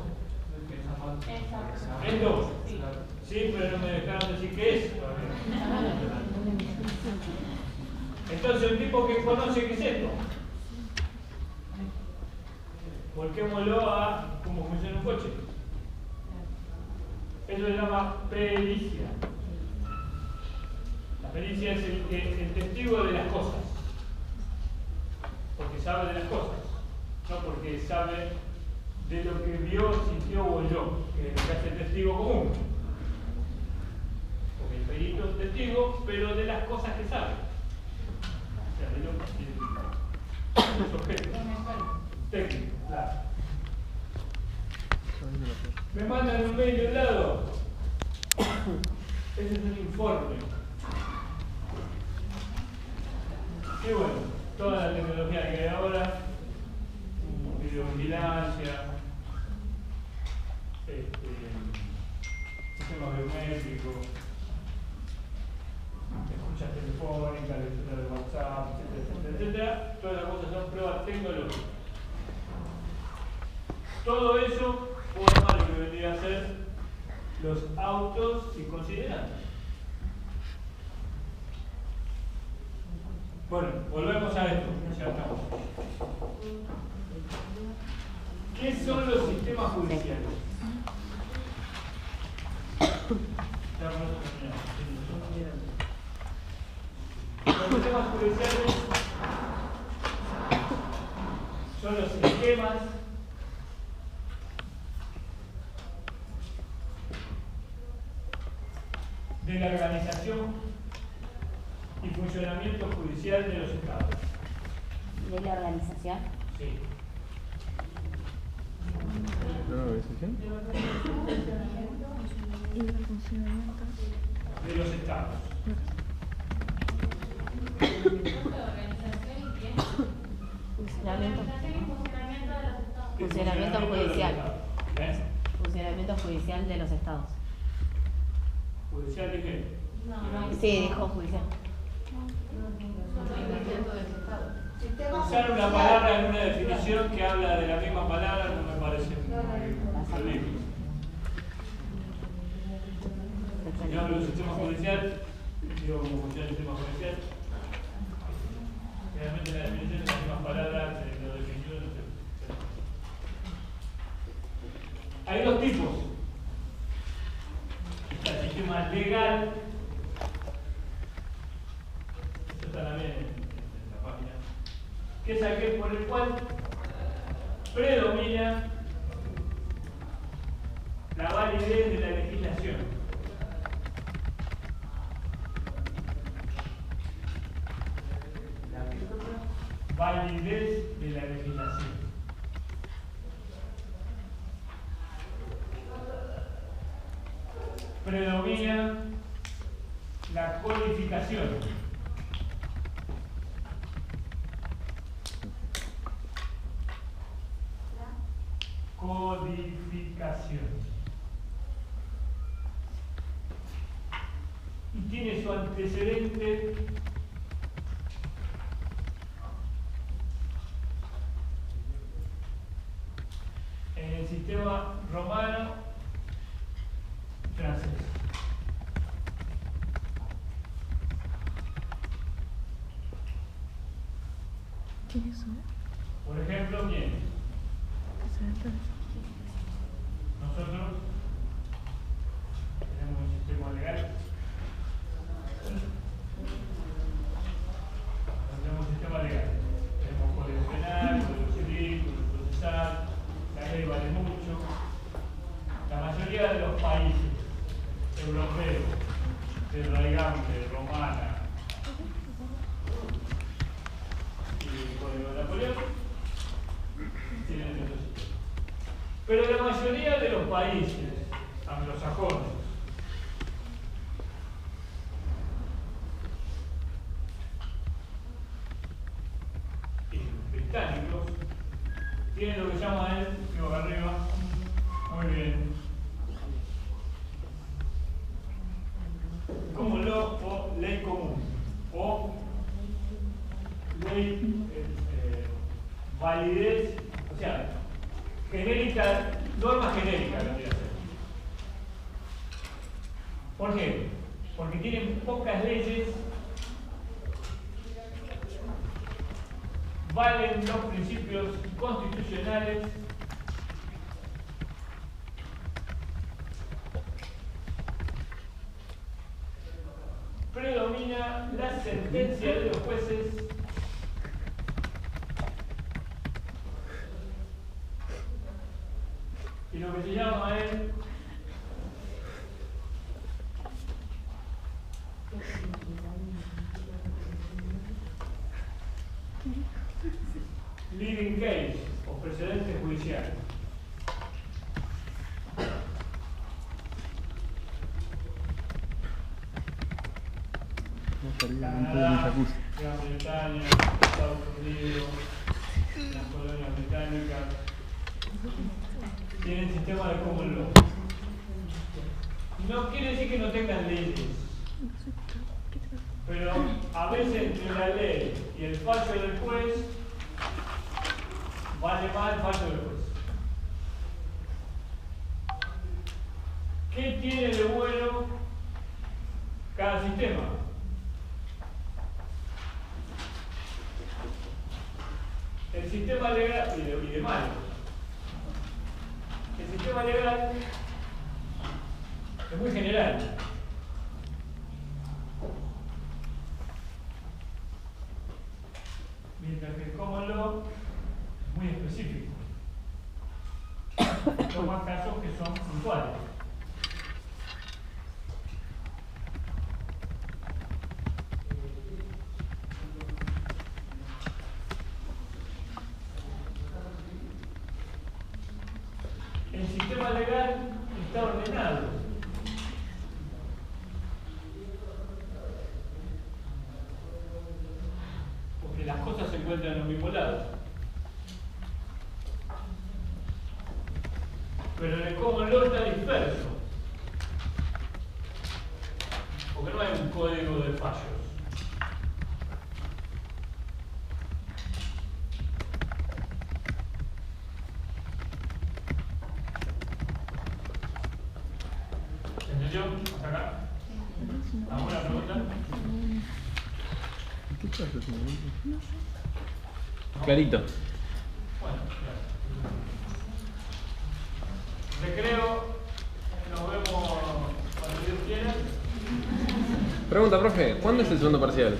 Exacto. Es dos. Sí. Sí, pero no me dejaron decir qué es todavía. Entonces, un tipo que conoce qué es esto. Volquémoslo a cómo funciona un coche. Eso se llama pericia. La pericia es el testigo de las cosas. Porque sabe de las cosas. No porque sabe de lo que vio, sintió o oyó, que es lo que hace el testigo común. Porque el perito es testigo, pero de las cosas que sabe. O sea, de los objetos. Técnico, claro. Me mandan un mail de un lado. Ese es un informe. Y bueno, toda la tecnología que hay ahora, videovigilancia, sistemas biométricos, escuchas telefónicas, lectura de WhatsApp, etcétera, etcétera. Todas las cosas son pruebas tecnológicas. Todo eso forma lo que vendría a ser los autos y considerandos. Bueno, volvemos a esto, ya estamos. ¿Qué son los sistemas judiciales? Ya con eso terminamos. Los sistemas judiciales son los sistemas de la organización y funcionamiento judicial de los estados. ¿De la organización? Sí. ¿La organización? Y el funcionamiento. De los estados. Organización y qué? Funcionamiento. Organización y funcionamiento de los estados. De Funcionamiento de los judicial. estados. ¿Eh? Funcionamiento judicial de los estados. ¿Judicial de qué? No, Sí, dijo judicial. Usar una palabra en una definición que habla de la misma palabra no me parece muy ridículo. Si yo hablo de un sistema judicial, digo cómo funciona el sistema judicial. Generalmente la definición es las mismas palabras, la definición no sé. Hay dos tipos. Está el sistema legal. Esto está también en la página. Que es aquel por el cual predomina la validez de la legislación. La validez de la legislación. Predomina la codificación. Codificación. Y tiene su antecedente en el sistema romano francés. ¿Quiénes son? Por ejemplo, ¿quién? Nosotros tenemos un sistema legal. Tenemos un sistema legal. Tenemos código penal, código civil, código procesal. La ley vale mucho. La mayoría de los países europeos, de Raigambre, Romana y el código de Napoleón, tienen estos sistemas. Pero la mayoría de los países anglosajones y británicos tienen lo que llama él, digo acá arriba, muy bien, como law o ley común o ley validez, o sea, genérica, norma genérica lo que hacer. ¿Por qué? Porque tienen pocas leyes, valen los principios constitucionales, predomina la sentencia de los jueces, y lo que se llama es leading case o precedente judicial. Canadá, Gran Bretaña, Estados Unidos, las colonias británicas tienen sistema de common law. No quiere decir que no tengan leyes, pero a veces entre la ley y el fallo del juez vale más el fallo del juez. ¿Qué tiene de bueno cada sistema? El sistema legal y de malo. El sistema legal es muy general. Mientras que el common law es muy específico. Toma casos que son puntuales. El sistema legal está ordenado. Porque las cosas se encuentran en los mismos lados. Pero en el common law está disperso. Porque no hay un código de fallos. ¿Entendió? ¿Hasta acá? ¿Alguna pregunta? Clarito. Bueno, claro. Recreo, nos vemos cuando Dios quiera. Pregunta, profe, ¿cuándo es el segundo parcial?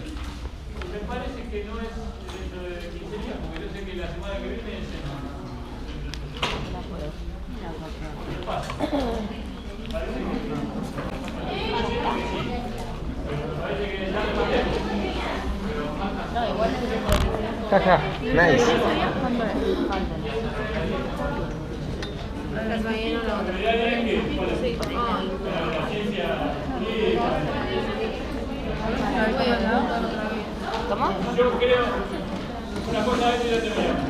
Me parece que no es dentro de 15 días, porque yo sé que la semana que viene es ¿qué pasa? Parece que sí. Pero parece que ya no tiempo. Pero falta. No, igual no se Jaja, nice. Pero ya ven que ¿cuál es? La ciencia política. ¿Cómo? Yo creo, una cosa a ver si ya terminamos.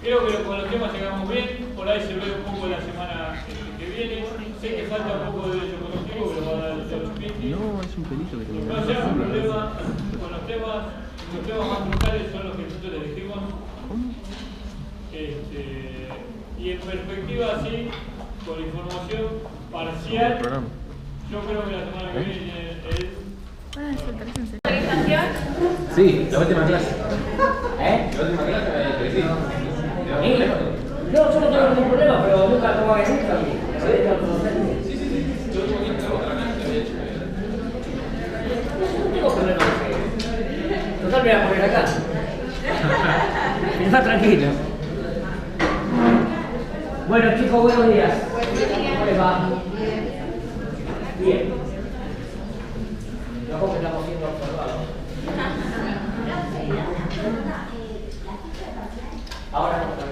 Creo que con los temas llegamos bien, por ahí se ve un poco la semana que viene. Sé que falta un poco de derecho conocido, pero va a dar el Pinti. No, es un pelito que tengo. No sea un problema con los temas más brutales son los que nosotros elegimos. Y en perspectiva así, con información parcial, yo creo que la semana que viene es... Sí, la última clase. ¿Eh? La última clase, sí. No, yo no tengo ningún problema, pero nunca tomaba que nunca. Sí, sí, sí. Yo tengo que ir a otra clase, había hecho. No tengo problema. Total, me voy a poner acá. Está tranquilo. Bueno, chicos, buenos días. ¿Cómo les va? Bien. Luego que estamos siendo observados. Ahora no, por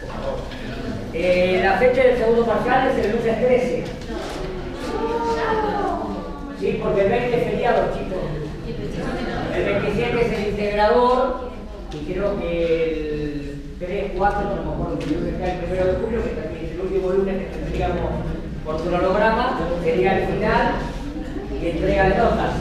favor. La fecha del segundo parcial es el lunes 13. Sí, porque el 20 es feriado, chicos. El 27 es el integrador y creo que el 3, 4, no me acuerdo que el está el 1 de julio, que también es el último lunes que tendríamos por cronograma, sería el final y entrega de notas.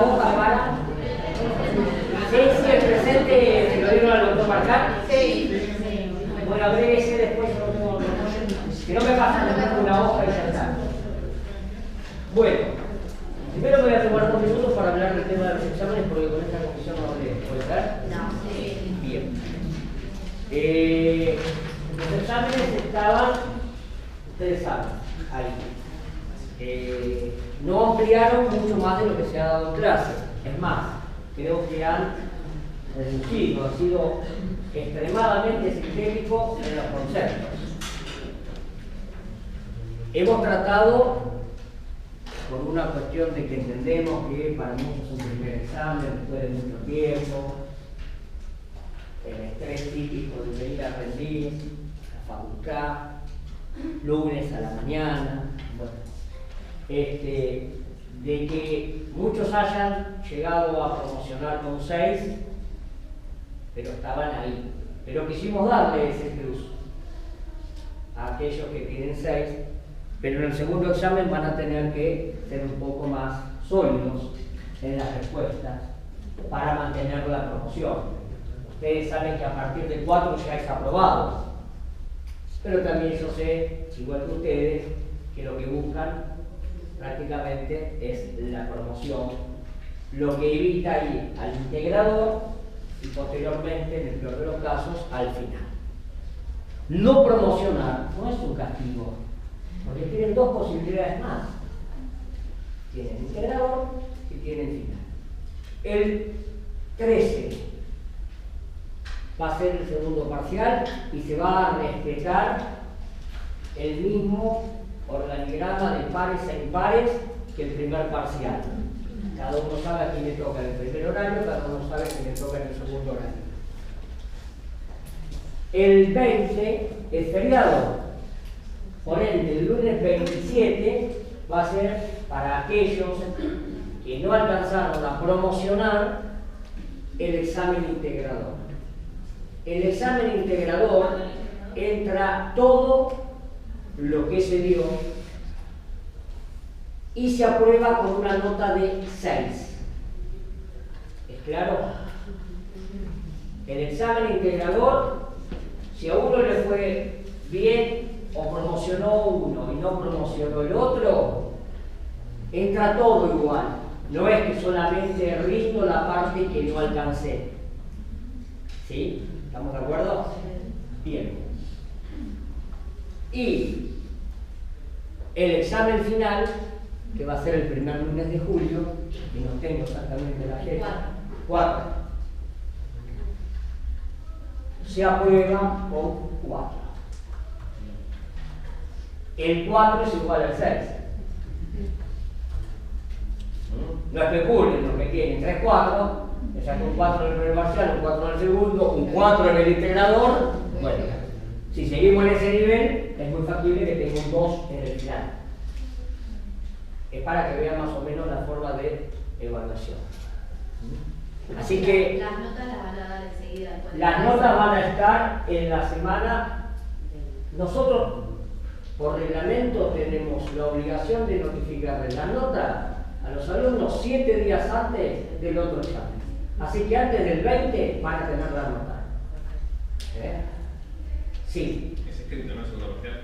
hoja para... Sí, sí, el presente se lo dieron al doctor Marcán. Sí. Bueno, agrégese después, que no me pasa una hoja y ya está. Bueno, primero me voy a tomar 2 minutos para hablar del tema de los exámenes, porque con esta comisión no hablé. ¿Puede ser? No. Bien. Los exámenes estaban, ustedes saben, ahí. No ampliaron mucho más de lo que se ha dado en clase. Es más, creo que han reducido, han sido extremadamente sintéticos en los conceptos. Hemos tratado, por una cuestión de que entendemos que para muchos es un primer examen, después de mucho tiempo, el estrés típico de venir a rendir, a facultad, lunes a la mañana, bueno, de que muchos hayan llegado a promocionar con 6, pero estaban ahí. Pero quisimos darle ese plus a aquellos que tienen 6, pero en el segundo examen van a tener que ser un poco más sólidos en las respuestas para mantener la promoción. Ustedes saben que a partir de 4 ya es aprobado, pero también yo sé, igual que ustedes, que lo que buscan prácticamente es la promoción, lo que evita ir al integrador y posteriormente, en el peor de los casos, al final. No promocionar no es un castigo, porque tienen 2 posibilidades más. Tienen integrador y tienen final. El 13 va a ser el segundo parcial y se va a respetar el mismo organigrama de pares e impares que el primer parcial. Cada uno sabe a quién le toca en el primer horario, cada uno sabe a quién le toca en el segundo horario. El 20 es feriado, por ende el lunes 27 va a ser para aquellos que no alcanzaron a promocionar el examen integrador. El examen integrador entra todo lo que se dio y se aprueba con una nota de 6. ¿Es claro? El examen integrador, si a uno le fue bien o promocionó uno y no promocionó el otro, entra todo igual. No es que solamente rindo la parte que no alcancé. ¿Sí? ¿Estamos de acuerdo? Bien. Y el examen final, que va a ser el primer lunes de julio, y no tengo exactamente la fecha, 4, se aprueba con 4. El 4 es igual al 6. No especulen lo que tienen, 3, 4, le saco un 4 en el primer parcial, un 4 en el segundo, un 4 en el integrador. Bueno, si seguimos en ese nivel, es muy factible que tenga un 2 en el final. Es para que vean más o menos la forma de evaluación. Así que las notas las van a dar enseguida. las notas van a estar en la semana. Nosotros, por reglamento, tenemos la obligación de notificarle la nota a los alumnos 7 días antes del otro examen. Así que antes del 20 van a tener la nota. Sí. Es escrito, ¿no? Segundo parcial.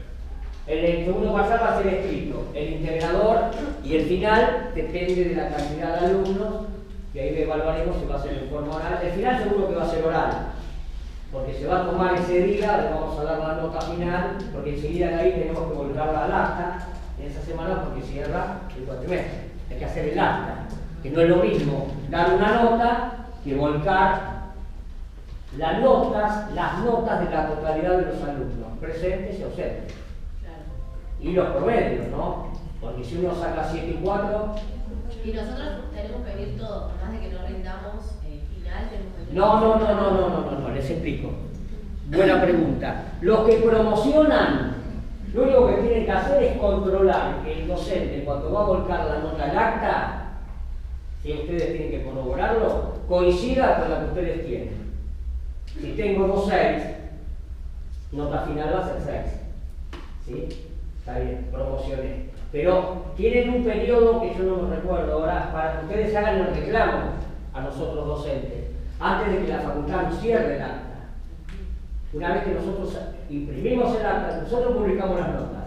El segundo parcial va a ser escrito. El integrador y el final depende de la cantidad de alumnos, y ahí evaluaremos si va a ser en forma oral. El final seguro que va a ser oral, porque se va a tomar ese día, le vamos a dar la nota final, porque enseguida de ahí tenemos que volcarla al acta en esa semana porque cierra el cuatrimestre. Hay que hacer el acta, que no es lo mismo dar una nota que volcar las notas de la totalidad de los alumnos, presentes y ausentes. Y los promedios, ¿no? Porque si uno saca 7 y 4... Y nosotros tenemos que venir todos, por más de que no rindamos final, tenemos que venir. No, les explico. Buena pregunta. Los que promocionan, lo único que tienen que hacer es controlar que el docente, cuando va a volcar la nota al acta, si ustedes tienen que corroborarlo, coincida con la que ustedes tienen. Si tengo 2 6, nota final va a ser 6. ¿Sí? Está bien, promocioné. Pero tienen un periodo que yo no me recuerdo ahora para que ustedes hagan el reclamo a nosotros docentes antes de que la facultad nos cierre el acta. Una vez que nosotros imprimimos el acta, nosotros publicamos las notas,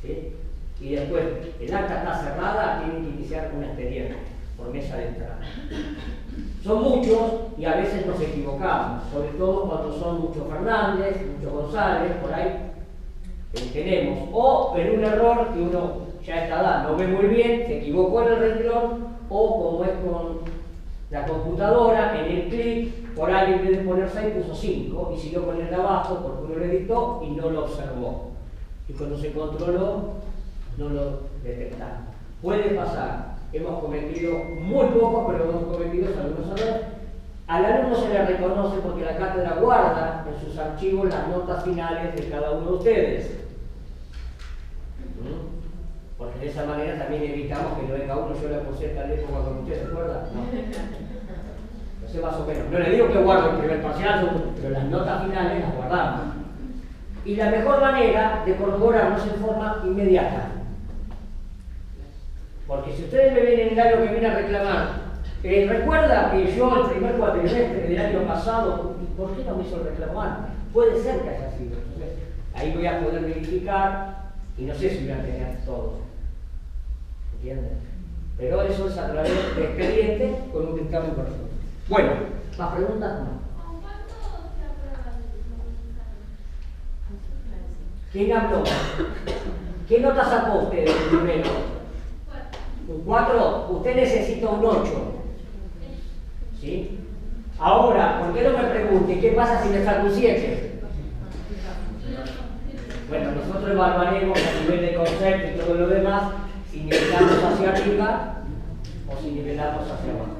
¿sí? Y después el acta está cerrada, tienen que iniciar un expediente por mesa de entrada. Son muchos y a veces nos equivocamos, sobre todo cuando son muchos Fernández, muchos González, por ahí tenemos, o en un error que uno ya a esta edad no ve muy bien, se equivocó en el renglón, o como es con la computadora, en el clic, por ahí en vez de poner 6 puso 5 y siguió con el de abajo porque uno lo editó y no lo observó. Y cuando se controló, no lo detectamos. Puede pasar, hemos cometido muy pocos, pero hemos cometido algunos errores. Al alumno se le reconoce porque la cátedra guarda en sus archivos las notas finales de cada uno de ustedes. Porque de esa manera también evitamos que no venga uno, yo le puse esta época con ustedes, ¿se acuerdan? No. No sé, más o menos. No le digo que guardo el primer parcial, pero las notas finales las guardamos. Y la mejor manera de corroborarnos en forma inmediata. Porque si ustedes me ven en el año que viene a reclamar, recuerda que yo el primer cuatrimestre del año pasado, ¿por qué no me hizo el reclamo antes? Puede ser que haya sido. Entonces, ahí voy a poder verificar y no sé si voy a tener todo. ¿Entienden? Pero eso es a través de expediente con un dictamen correcto. Bueno, ¿más preguntas? No. ¿Con cuánto se aprueba el ¿Quién habló? ¿Qué nota sacó usted del primero? ¿Un 4? Usted necesita un 8. ¿Sí? Ahora, ¿por qué no me pregunte qué pasa si me saco un 7? Bueno, nosotros evaluaremos a nivel de concepto y todo lo demás si nivelamos hacia arriba o si nivelamos hacia abajo.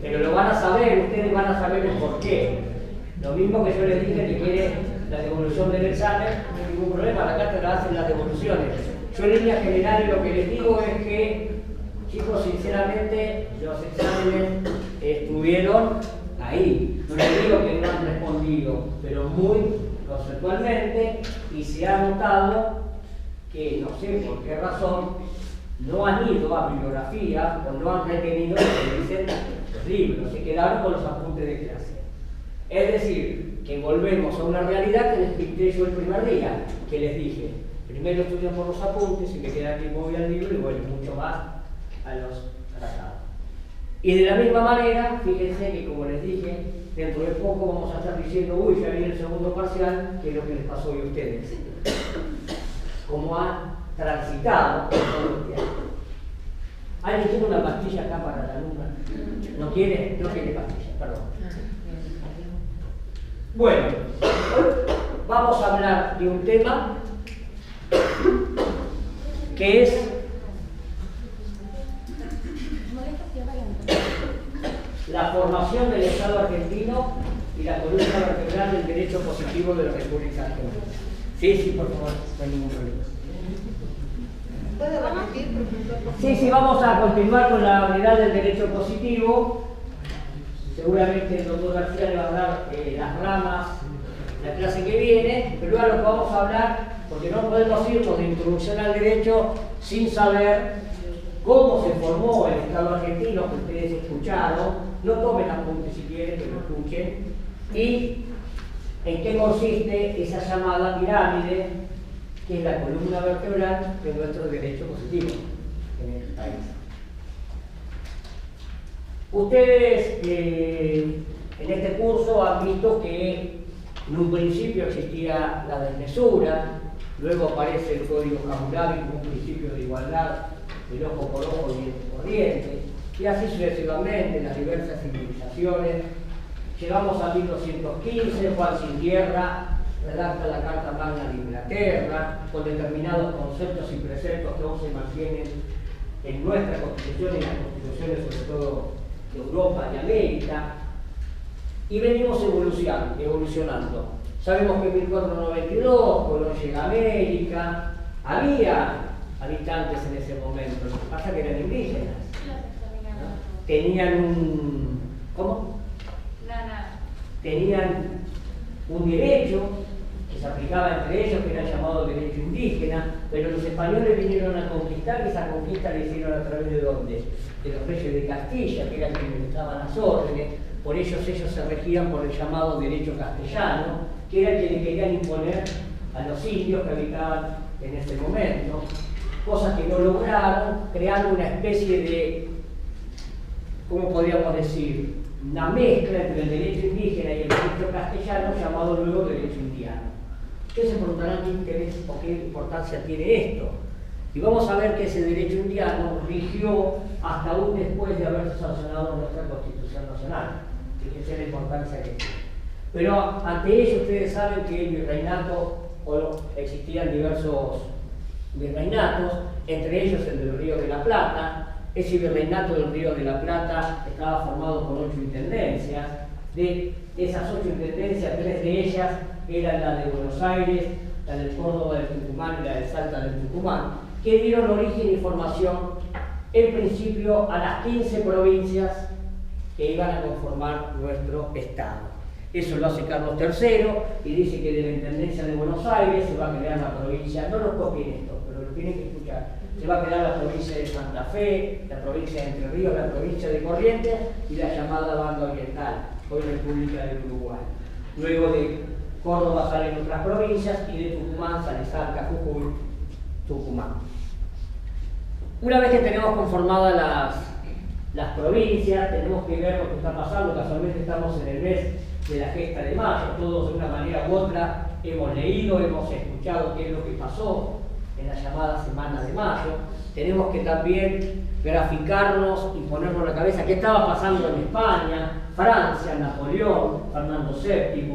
Pero lo van a saber, ustedes van a saber el por qué. Lo mismo que yo les dije que quiere la devolución del examen, no hay ningún problema, la cátedra hace las devoluciones. Yo en líneas generales lo que les digo es que, chicos, sinceramente, los exámenes estuvieron ahí. No les digo que no han respondido, pero muy conceptualmente, y se ha notado que, no sé por qué razón, no han ido a bibliografía o no han retenido lo que dicen los libros, se quedaron con los apuntes de clase. Es decir, que volvemos a una realidad que les pinté yo el primer día, que les dije, primero estudian por los apuntes y me queda tiempo voy al libro y voy mucho más a los tratados. Y de la misma manera, fíjense que como les dije, dentro de poco vamos a estar diciendo, uy, ya viene el segundo parcial, que es lo que les pasó hoy a ustedes. Como han transitado todo el tiempo. ¿Alguien tiene una pastilla acá para la alumna? ¿No quiere? No quiere pastilla, perdón. Bueno, vamos a hablar de un tema que es la formación del Estado argentino y la columna vertebral del derecho positivo de la República Argentina. Sí, por favor, no hay ningún problema. ¿Puede repetir, profesor? Sí, vamos a continuar con la unidad del derecho positivo. Seguramente el doctor García le va a dar las ramas la clase que viene, pero ahora lo que vamos a hablar, porque no podemos irnos de introducción al derecho sin saber cómo se formó el Estado argentino, que ustedes escucharon. No tomen apuntes si quieren, que lo escuchen. Y en qué consiste esa llamada pirámide, que es la columna vertebral de nuestro derecho positivo en el país. Ustedes en este curso han visto que en un principio existía la desmesura, luego aparece el código Hammurabi como un principio de igualdad del ojo por ojo y diente por diente, y así sucesivamente en las diversas civilizaciones. Llegamos a 1215, Juan Sin Tierra redacta la Carta Magna de Inglaterra, con determinados conceptos y preceptos que aún se mantienen en nuestra Constitución y en las constituciones sobre todo de Europa y América, y venimos evolucionando. Sabemos que en 1492 Colón llega a América, había habitantes en ese momento, lo que pasa que eran indígenas. Tenían un... ¿cómo? Tenían un derecho que se aplicaba entre ellos, que era llamado derecho indígena. indígena, pero los españoles vinieron a conquistar y esa conquista la hicieron a través de ¿dónde? De los reyes de Castilla, que eran quienes estaban las órdenes. Por ellos se regían por el llamado derecho castellano, que era el que le querían imponer a los indios que habitaban en ese momento, cosas que no lograron, creando una especie de, ¿cómo podríamos decir?, una mezcla entre el derecho indígena y el derecho castellano, llamado luego derecho indiano. Ustedes se preguntarán qué interés o qué importancia tiene esto. Y vamos a ver que ese derecho indiano rigió hasta aún después de haberse sancionado nuestra Constitución Nacional. Fíjense la importancia que tiene. Pero ante ello ustedes saben que el virreinato, existían diversos virreinatos, entre ellos el del Río de la Plata. Ese virreinato del Río de la Plata estaba formado por 8 intendencias. De esas 8 intendencias, 3 de ellas eran la de Buenos Aires, la del Córdoba del Tucumán y la de Salta del Tucumán, que dieron origen y formación en principio a las 15 provincias que iban a conformar nuestro Estado. Eso lo hace Carlos III y dice que de la Intendencia de Buenos Aires se va a crear la provincia, no lo copien esto, pero lo tienen que escuchar, se va a crear la provincia de Santa Fe, la provincia de Entre Ríos, la provincia de Corrientes y la llamada Banda Oriental, hoy República del Uruguay. Luego de Córdoba salen otras provincias y de Tucumán sale Salta, Jujuy, Tucumán. Una vez que tenemos conformadas las provincias, tenemos que ver lo que está pasando. Casualmente estamos en el mes de la gesta de mayo, todos de una manera u otra hemos leído, hemos escuchado qué es lo que pasó en la llamada Semana de Mayo. Tenemos que también graficarnos y ponernos en la cabeza qué estaba pasando en España, Francia, Napoleón, Fernando VII,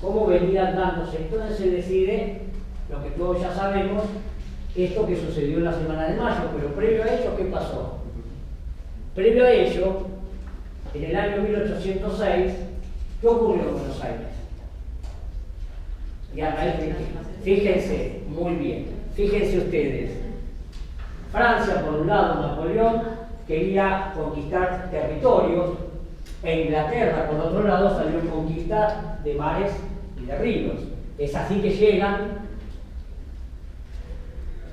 cómo venían dándose. Entonces se decide, lo que todos ya sabemos, esto que sucedió en la Semana de Mayo, pero previo a ello, ¿qué pasó? Previo a ello, en el año 1806, ¿qué ocurrió en Buenos Aires? Y a raíz de qué? Fíjense, muy bien, fíjense ustedes. Francia, por un lado, Napoleón, quería conquistar territorios, e Inglaterra, por otro lado, salió en conquista de mares y de ríos. Es así que llegan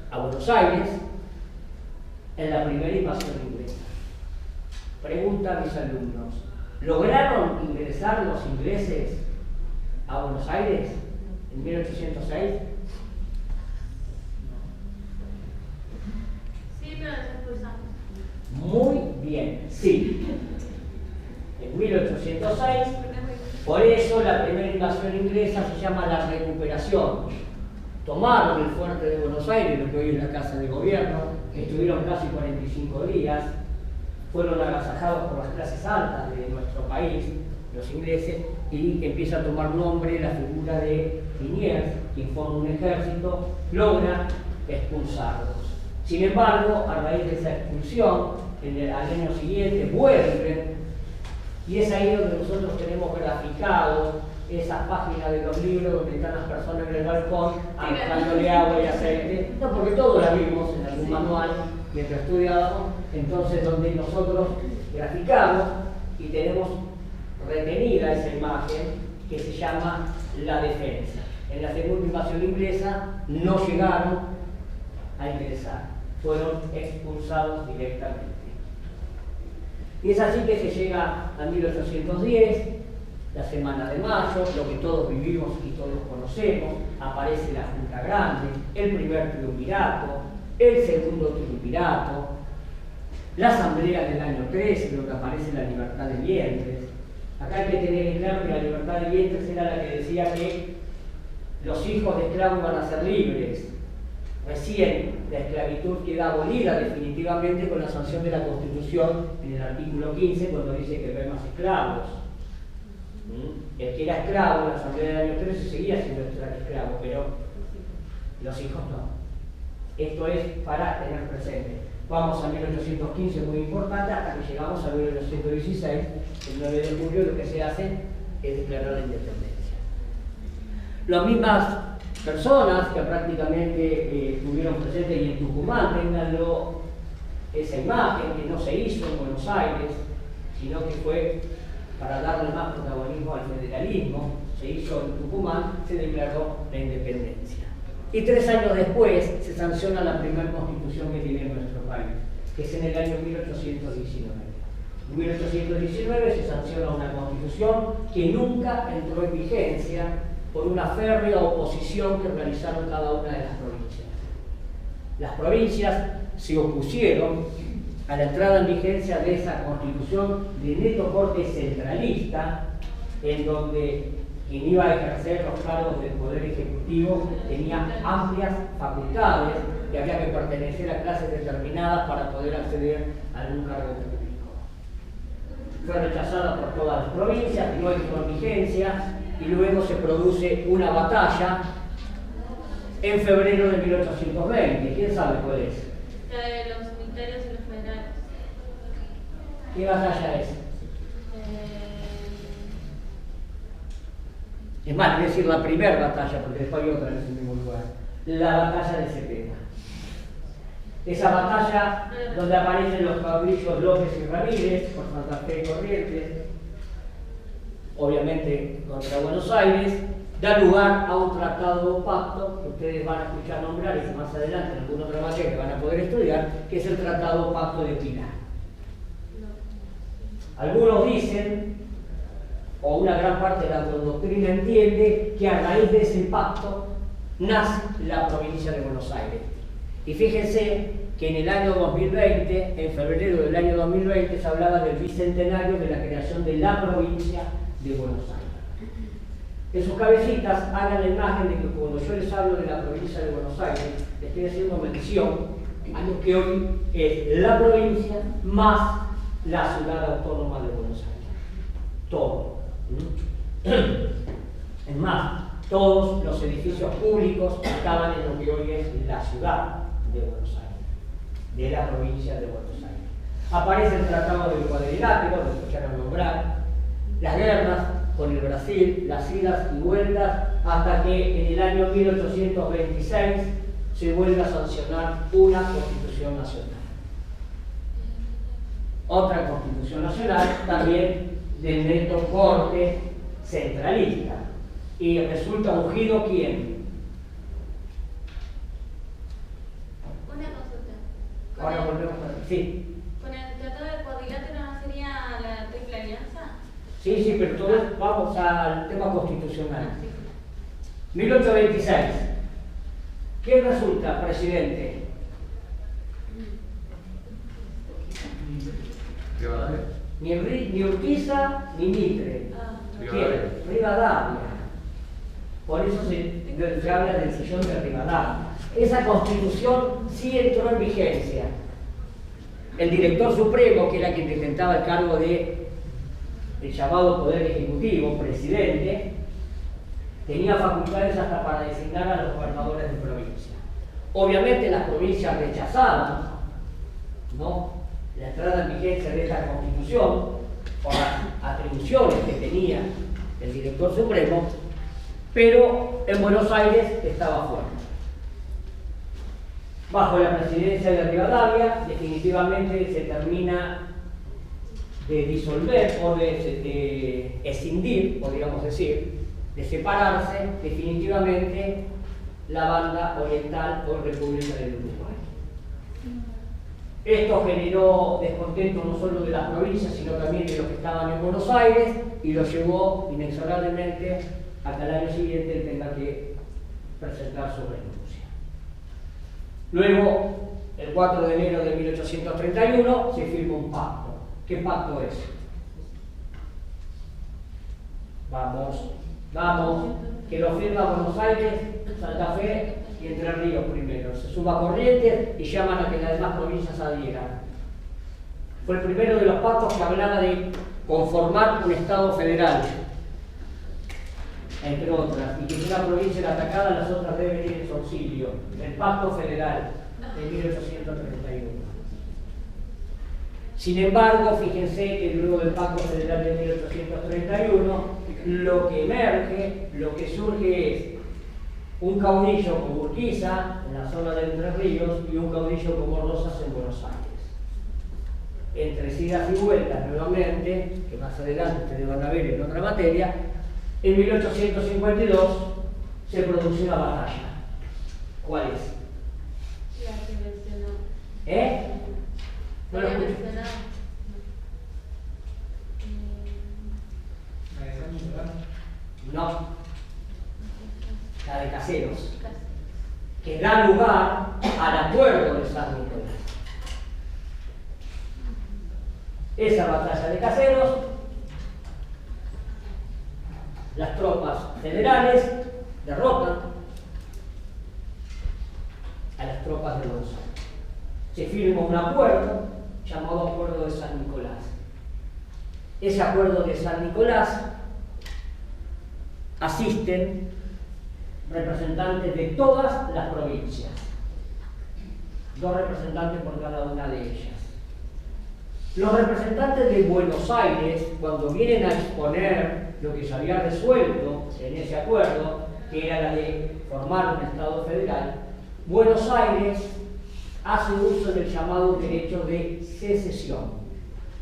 a Buenos Aires en la primera invasión inglesa. Pregunta a mis alumnos, ¿lograron ingresar los ingleses a Buenos Aires en 1806? Sí, pero los expulsamos. Muy bien, sí. En 1806, por eso la primera invasión inglesa se llama la recuperación. Tomaron el fuerte de Buenos Aires, lo que hoy es la Casa de Gobierno, estuvieron casi 45 días, fueron agasajados por las clases altas de nuestro país, los ingleses, y empieza a tomar nombre la figura de Liniers, quien forma un ejército, logra expulsarlos. Sin embargo, a raíz de esa expulsión, al año siguiente vuelven, y es ahí donde nosotros tenemos graficado esas páginas de los libros donde están las personas en el balcón arrojándole agua y aceite, no, porque todos la vimos en algún manual mientras estudiábamos, entonces donde nosotros graficamos y tenemos retenida esa imagen que se llama la defensa. En la segunda invasión inglesa no llegaron a ingresar, fueron expulsados directamente. Y es así que se llega a 1810, la Semana de Mayo, lo que todos vivimos y todos conocemos, aparece la Junta Grande, el primer triunvirato, el segundo triunvirato, la Asamblea del año 13, donde aparece la libertad de vientres. Acá hay que tener en claro que la libertad de vientres era la que decía que los hijos de esclavos iban a ser libres. Recién la esclavitud queda abolida definitivamente con la sanción de la Constitución en el artículo 15, cuando dice que no hay más esclavos. El que era esclavo en la Asamblea del año 13 seguía siendo esclavo, pero los hijos no. Esto es para tener presente. Vamos a 1815, muy importante, hasta que llegamos a 1816, el 9 de julio, lo que se hace es declarar la independencia. Las mismas personas que prácticamente estuvieron presentes, y en Tucumán, ténganlo, esa imagen que no se hizo en Buenos Aires, sino que fue para darle más protagonismo al federalismo, se hizo en Tucumán, se declaró la independencia. Y 3 años después se sanciona la primera constitución que tiene nuestro país, que es en el año 1819. En 1819 se sanciona una constitución que nunca entró en vigencia por una férrea oposición que realizaron cada una de las provincias. Las provincias se opusieron a la entrada en vigencia de esa constitución de neto corte centralista, en donde quien iba a ejercer los cargos del Poder Ejecutivo tenía amplias facultades y había que pertenecer a clases determinadas para poder acceder a algún cargo público. Fue rechazada por todas las provincias, no entró en vigencia y luego se produce una batalla en febrero de 1820. ¿Quién sabe cuál es? La de los unitarios y los federales. ¿Qué batalla es? Es más, voy a decir la primera batalla, porque después hay otra en ese mismo lugar. La batalla de Cepeda. Esa batalla donde aparecen los caudillos López y Ramírez, por Santa Fe y Corrientes, obviamente contra Buenos Aires, da lugar a un tratado o pacto que ustedes van a escuchar nombrar y que más adelante en alguna otra materia que van a poder estudiar, que es el tratado o pacto de Pilar. Algunos dicen, o una gran parte de la doctrina entiende, que a raíz de ese pacto nace la provincia de Buenos Aires. Y fíjense que en el año 2020, en febrero del año 2020, se hablaba del bicentenario de la creación de la provincia de Buenos Aires. En sus cabecitas hagan la imagen de que cuando yo les hablo de la provincia de Buenos Aires, les estoy haciendo mención a lo que hoy es la provincia más la ciudad autónoma de Buenos Aires. Todo. Es más, todos los edificios públicos estaban en lo que hoy es la ciudad de Buenos Aires, de la provincia de Buenos Aires. Aparece el Tratado del Cuadrilátero, lo escucharon nombrar, las guerras con el Brasil, las idas y vueltas, hasta que en el año 1826 se vuelve a sancionar una Constitución Nacional. Otra Constitución Nacional también del neto corte centralista. Y resulta ungido ¿quién? Una consulta. Ahora volvemos a... Sí. ¿Con el Tratado del Cuadrilátero no sería la Triple Alianza? Sí, sí, pero todos vamos al tema constitucional. 1826. ¿Quién resulta presidente? Ni Urquiza ni Mitre. ¿Quién? Rivadavia. Por eso se habla del sillón de Rivadavia. Esa constitución sí entró en vigencia. El director supremo, que era quien detentaba el cargo de el llamado Poder Ejecutivo, presidente, tenía facultades hasta para designar a los gobernadores de provincia. Obviamente las provincias rechazaban, ¿no?, la entrada en vigencia de esta constitución por las atribuciones que tenía el director supremo, pero en Buenos Aires estaba fuera. Bajo la presidencia de Rivadavia, definitivamente se termina de disolver o de escindir, podríamos decir, de separarse definitivamente la banda oriental o República del Uruguay. Esto generó descontento no solo de las provincias, sino también de los que estaban en Buenos Aires y lo llevó inexorablemente a que al año siguiente él tenga que presentar su renuncia. Luego, el 4 de enero de 1831, se firma un pacto. ¿Qué pacto es? Vamos, que lo firma Buenos Aires, Santa Fe y Entre Ríos primero. Se suma Corrientes y llaman a que las demás provincias adhieran. Fue el primero de los pactos que hablaba de conformar un Estado federal, entre otras, y que si una provincia era atacada, las otras deben ir en su auxilio. El Pacto Federal de 1831. Sin embargo, fíjense que luego del Pacto Federal de 1831, lo que emerge, lo que surge es un caudillo como Urquiza en la zona de Entre Ríos y un caudillo como Rosas en Buenos Aires. Entre idas y vueltas nuevamente, que más adelante ustedes van a ver en otra materia, en 1852 se produce una batalla. ¿Cuál es? La que mencionó. ¿Eh? No lo La que escucho. mencionó. La de San Nicolás. No. La de Caseros, que da lugar al acuerdo de San Nicolás. Esa batalla de Caseros, las tropas federales derrotan a las tropas de Buenos Aires. Se firma un acuerdo llamado Acuerdo de San Nicolás. Ese acuerdo de San Nicolás asisten representantes de todas las provincias, 2 representantes por cada una de ellas. Los representantes de Buenos Aires, cuando vienen a exponer lo que se había resuelto en ese acuerdo, que era la de formar un Estado federal, Buenos Aires hace uso del llamado derecho de secesión,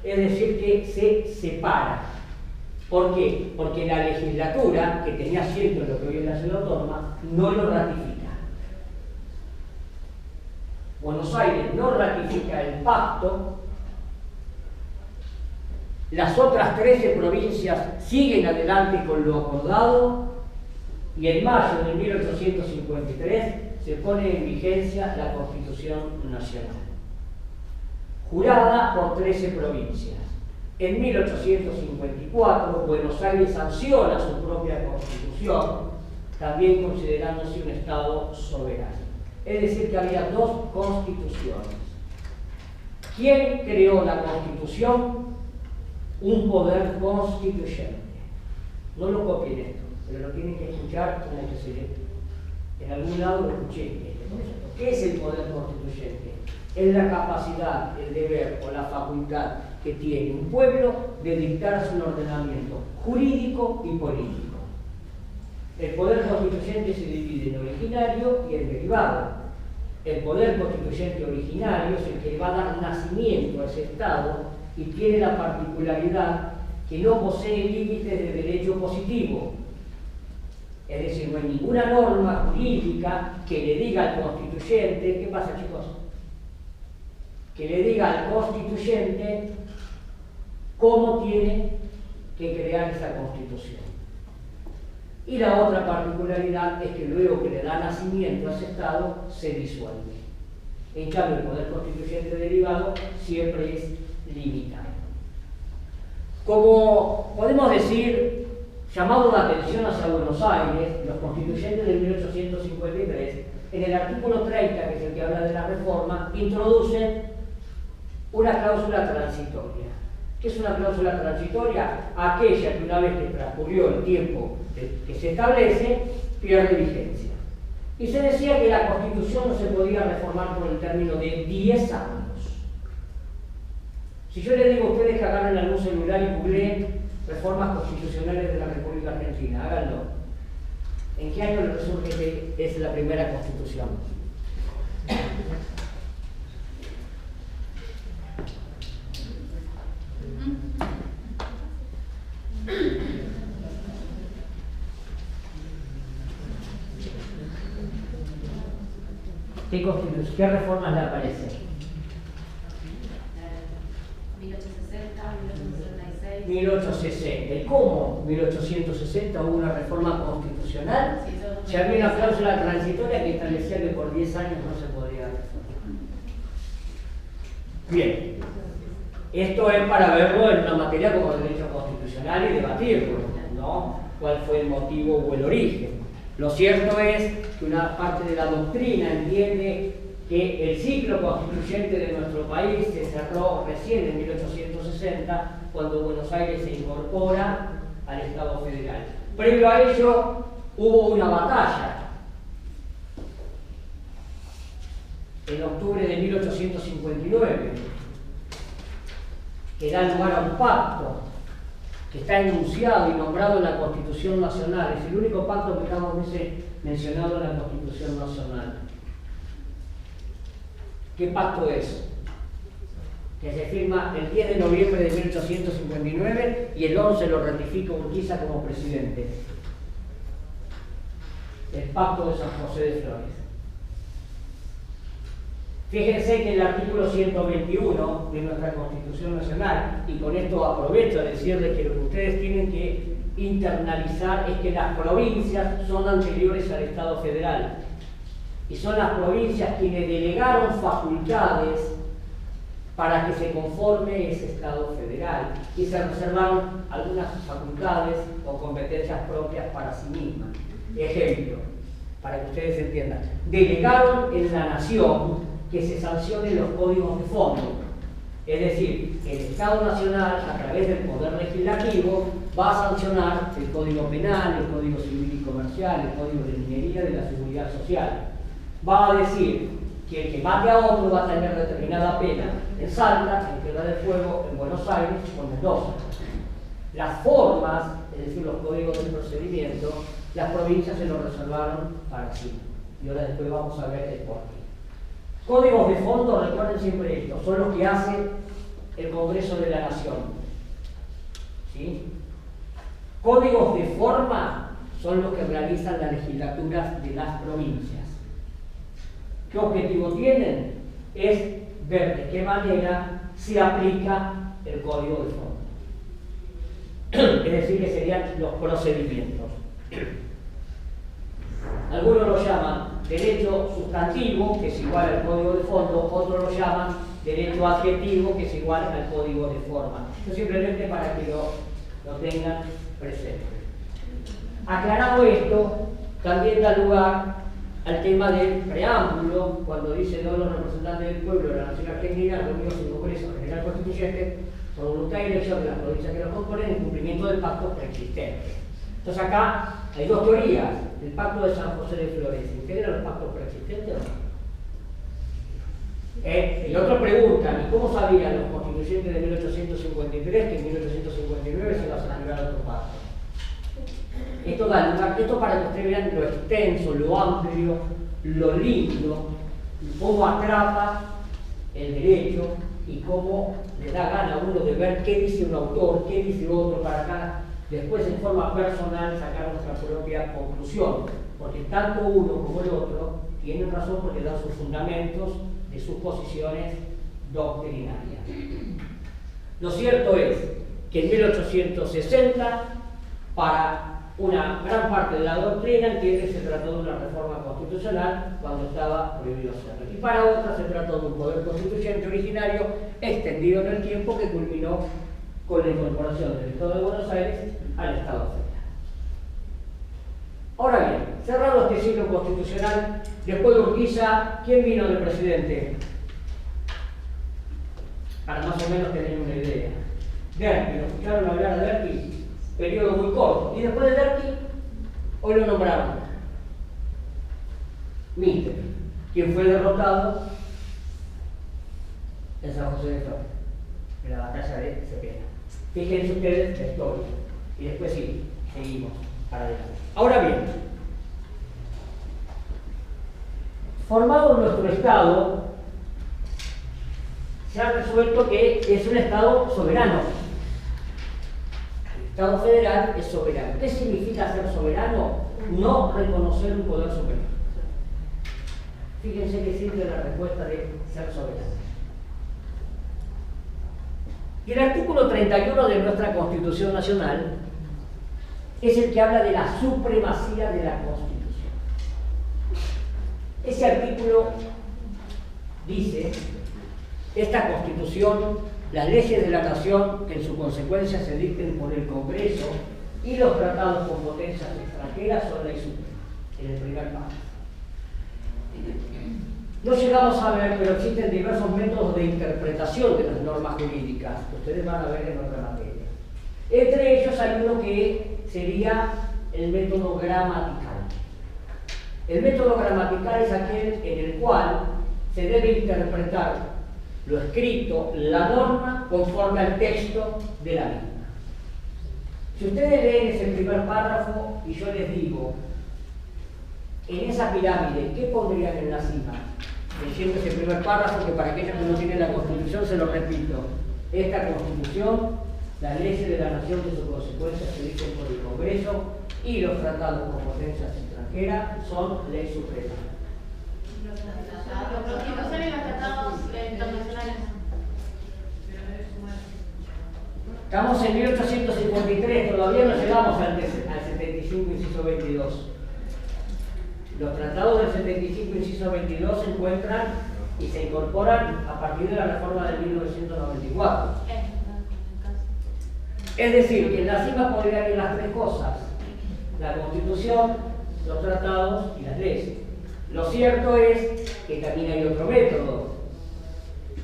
es decir, que se separa. ¿Por qué? Porque la legislatura, que tenía asiento en lo que hoy es la ciudad autónoma, no lo ratifica. Buenos Aires no ratifica el pacto. Las otras 13 provincias siguen adelante con lo acordado y en mayo de 1853 se pone en vigencia la Constitución Nacional, jurada por 13 provincias. En 1854, Buenos Aires sanciona su propia constitución, también considerándose un Estado soberano. Es decir, que había 2 constituciones. ¿Quién creó la Constitución? Un poder constituyente. No lo copien esto, pero lo tienen que escuchar como que se lee. En algún lado lo escuché. ¿Qué es el poder constituyente? Es la capacidad, el deber o la facultad que tiene un pueblo de dictarse un ordenamiento jurídico y político. El poder constituyente se divide en originario y en derivado. El poder constituyente originario es el que va a dar nacimiento a ese Estado y tiene la particularidad que no posee límites de derecho positivo. Es decir, no hay ninguna norma jurídica que le diga al constituyente, ¿qué pasa, chicos? Que le diga al constituyente cómo tiene que crear esa constitución. Y la otra particularidad es que luego que le da nacimiento a ese Estado, se disuelve. En cambio, el poder constituyente derivado siempre es limitado. Como podemos decir, llamado la atención hacia Buenos Aires, los constituyentes de 1853, en el artículo 30, que es el que habla de la reforma, introducen una cláusula transitoria. ¿Qué es una cláusula transitoria? Aquella que una vez que transcurrió el tiempo que se establece, pierde vigencia. Y se decía que la Constitución no se podía reformar por el término de 10 años. Si yo le digo a ustedes que agarren algún celular y googleen reformas constitucionales de la República Argentina, háganlo. ¿En qué año les resulta que es la primera Constitución? ¿Qué reformas le aparecen? 1860, 1866. 1860. ¿Y cómo 1860 hubo una reforma constitucional? Sí, eso Si había una cláusula transitoria que establecía que por 10 años no se podía reformar. Bien. Esto es para verlo en una materia como derecho constitucional y debatirlo, ¿no? ¿Cuál fue el motivo o el origen? Lo cierto es que una parte de la doctrina entiende que el ciclo constituyente de nuestro país se cerró recién en 1860, cuando Buenos Aires se incorpora al Estado federal. Previo a ello hubo una batalla. En octubre de 1859, que da lugar a un pacto que está enunciado y nombrado en la Constitución Nacional. Es el único pacto que estamos mencionado en la Constitución Nacional. ¿Qué pacto es? Que se firma el 10 de noviembre de 1859 y el 11 lo ratifica Urquiza como presidente. El Pacto de San José de Flores. Fíjense que el artículo 121 de nuestra Constitución Nacional, y con esto aprovecho a decirles que lo que ustedes tienen que internalizar es que las provincias son anteriores al Estado federal y son las provincias quienes delegaron facultades para que se conforme ese Estado federal y se reservaron algunas facultades o competencias propias para sí mismas. Ejemplo, para que ustedes entiendan, delegaron en la nación que se sancionen los códigos de fondo. Es decir, el Estado Nacional, a través del Poder Legislativo, va a sancionar el Código Penal, el Código Civil y Comercial, el Código de Minería, de la Seguridad Social. Va a decir que el que mate a otro va a tener determinada pena en Salta, en Tierra del Fuego, en Buenos Aires o en Mendoza. Las formas, es decir, los códigos de procedimiento, las provincias se los reservaron para sí. Y ahora después vamos a ver el porqué. Códigos de fondo, recuerden siempre esto, son los que hace el Congreso de la Nación. ¿Sí? Códigos de forma son los que realizan las legislaturas de las provincias. ¿Qué objetivo tienen? Es ver de qué manera se aplica el código de fondo. Es decir, que serían los procedimientos. Algunos lo llaman derecho sustantivo, que es igual al código de fondo, otros lo llaman derecho adjetivo, que es igual al código de forma. Esto simplemente para que lo tengan presente. Aclarado esto, también da lugar al tema del preámbulo, cuando dice todos los representantes del pueblo de la Nación Argentina reunidos en Congreso General Constituyente por voluntad y elección de las provincias que lo componen en cumplimiento del pacto preexistente. Entonces acá hay dos teorías. El pacto de San José de Flores, ¿integra los pactos preexistentes o no? Y otros preguntan, ¿y cómo sabían los constituyentes de 1853 que en 1859 se iba a celebrar otro pacto? Esto da lugar, esto para que ustedes vean lo extenso, lo amplio, lo lindo, cómo atrapa el derecho y cómo le da gana a uno de ver qué dice un autor, qué dice otro, para acá después en forma personal sacar nuestra propia conclusión, porque tanto uno como el otro tienen razón porque dan sus fundamentos de sus posiciones doctrinarias. Lo cierto es que en 1860, para una gran parte de la doctrina entiende que se trató de una reforma constitucional cuando estaba prohibido hacerlo, y para otra se trató de un poder constituyente originario extendido en el tiempo que culminó con la incorporación del Estado de Buenos Aires al Estado federal. Ahora bien, cerrado este ciclo constitucional, después de Urquiza, ¿quién vino de presidente? Para más o menos tener una idea. Derqui, ¿lo escucharon hablar de Derqui? Periodo muy corto. Y después de Derqui, hoy lo nombraron Mitre, quien fue derrotado en San José de Flores, en la batalla de Cepeda. Fíjense ustedes la historia. Y después sí, seguimos para adelante. Ahora bien, formado nuestro Estado, se ha resuelto que es un Estado soberano. El Estado federal es soberano. ¿Qué significa ser soberano? No reconocer un poder superior. Fíjense que simple la respuesta de ser soberano. Y el artículo 31 de nuestra Constitución Nacional es el que habla de la supremacía de la Constitución. Ese artículo dice: esta Constitución, las leyes de la Nación que en su consecuencia se dicten por el Congreso y los tratados con potencias extranjeras son ley suprema, en el primer párrafo. No llegamos a ver, pero existen diversos métodos de interpretación de las normas jurídicas que ustedes van a ver en otra materia. Entre ellos hay uno que sería el método gramatical. El método gramatical es aquel en el cual se debe interpretar lo escrito, la norma, conforme al texto de la misma. Si ustedes leen ese primer párrafo y yo les digo, en esa pirámide, ¿qué pondrían en la cima? Leyendo ese primer párrafo, que para aquellos que no tienen la Constitución se lo repito: esta Constitución, las leyes de la Nación que sus consecuencias se dicen por el Congreso y los tratados con potencias extranjeras son ley suprema. La Constitución y los tratados internacionales. Estamos en 1853, todavía no llegamos al 75, inciso 22. Los tratados del 75, inciso 22 se encuentran y se incorporan a partir de la reforma de 1994. Es decir, que en la cima podrían ir las tres cosas: la Constitución, los tratados y las leyes. Lo cierto es que también hay otro método,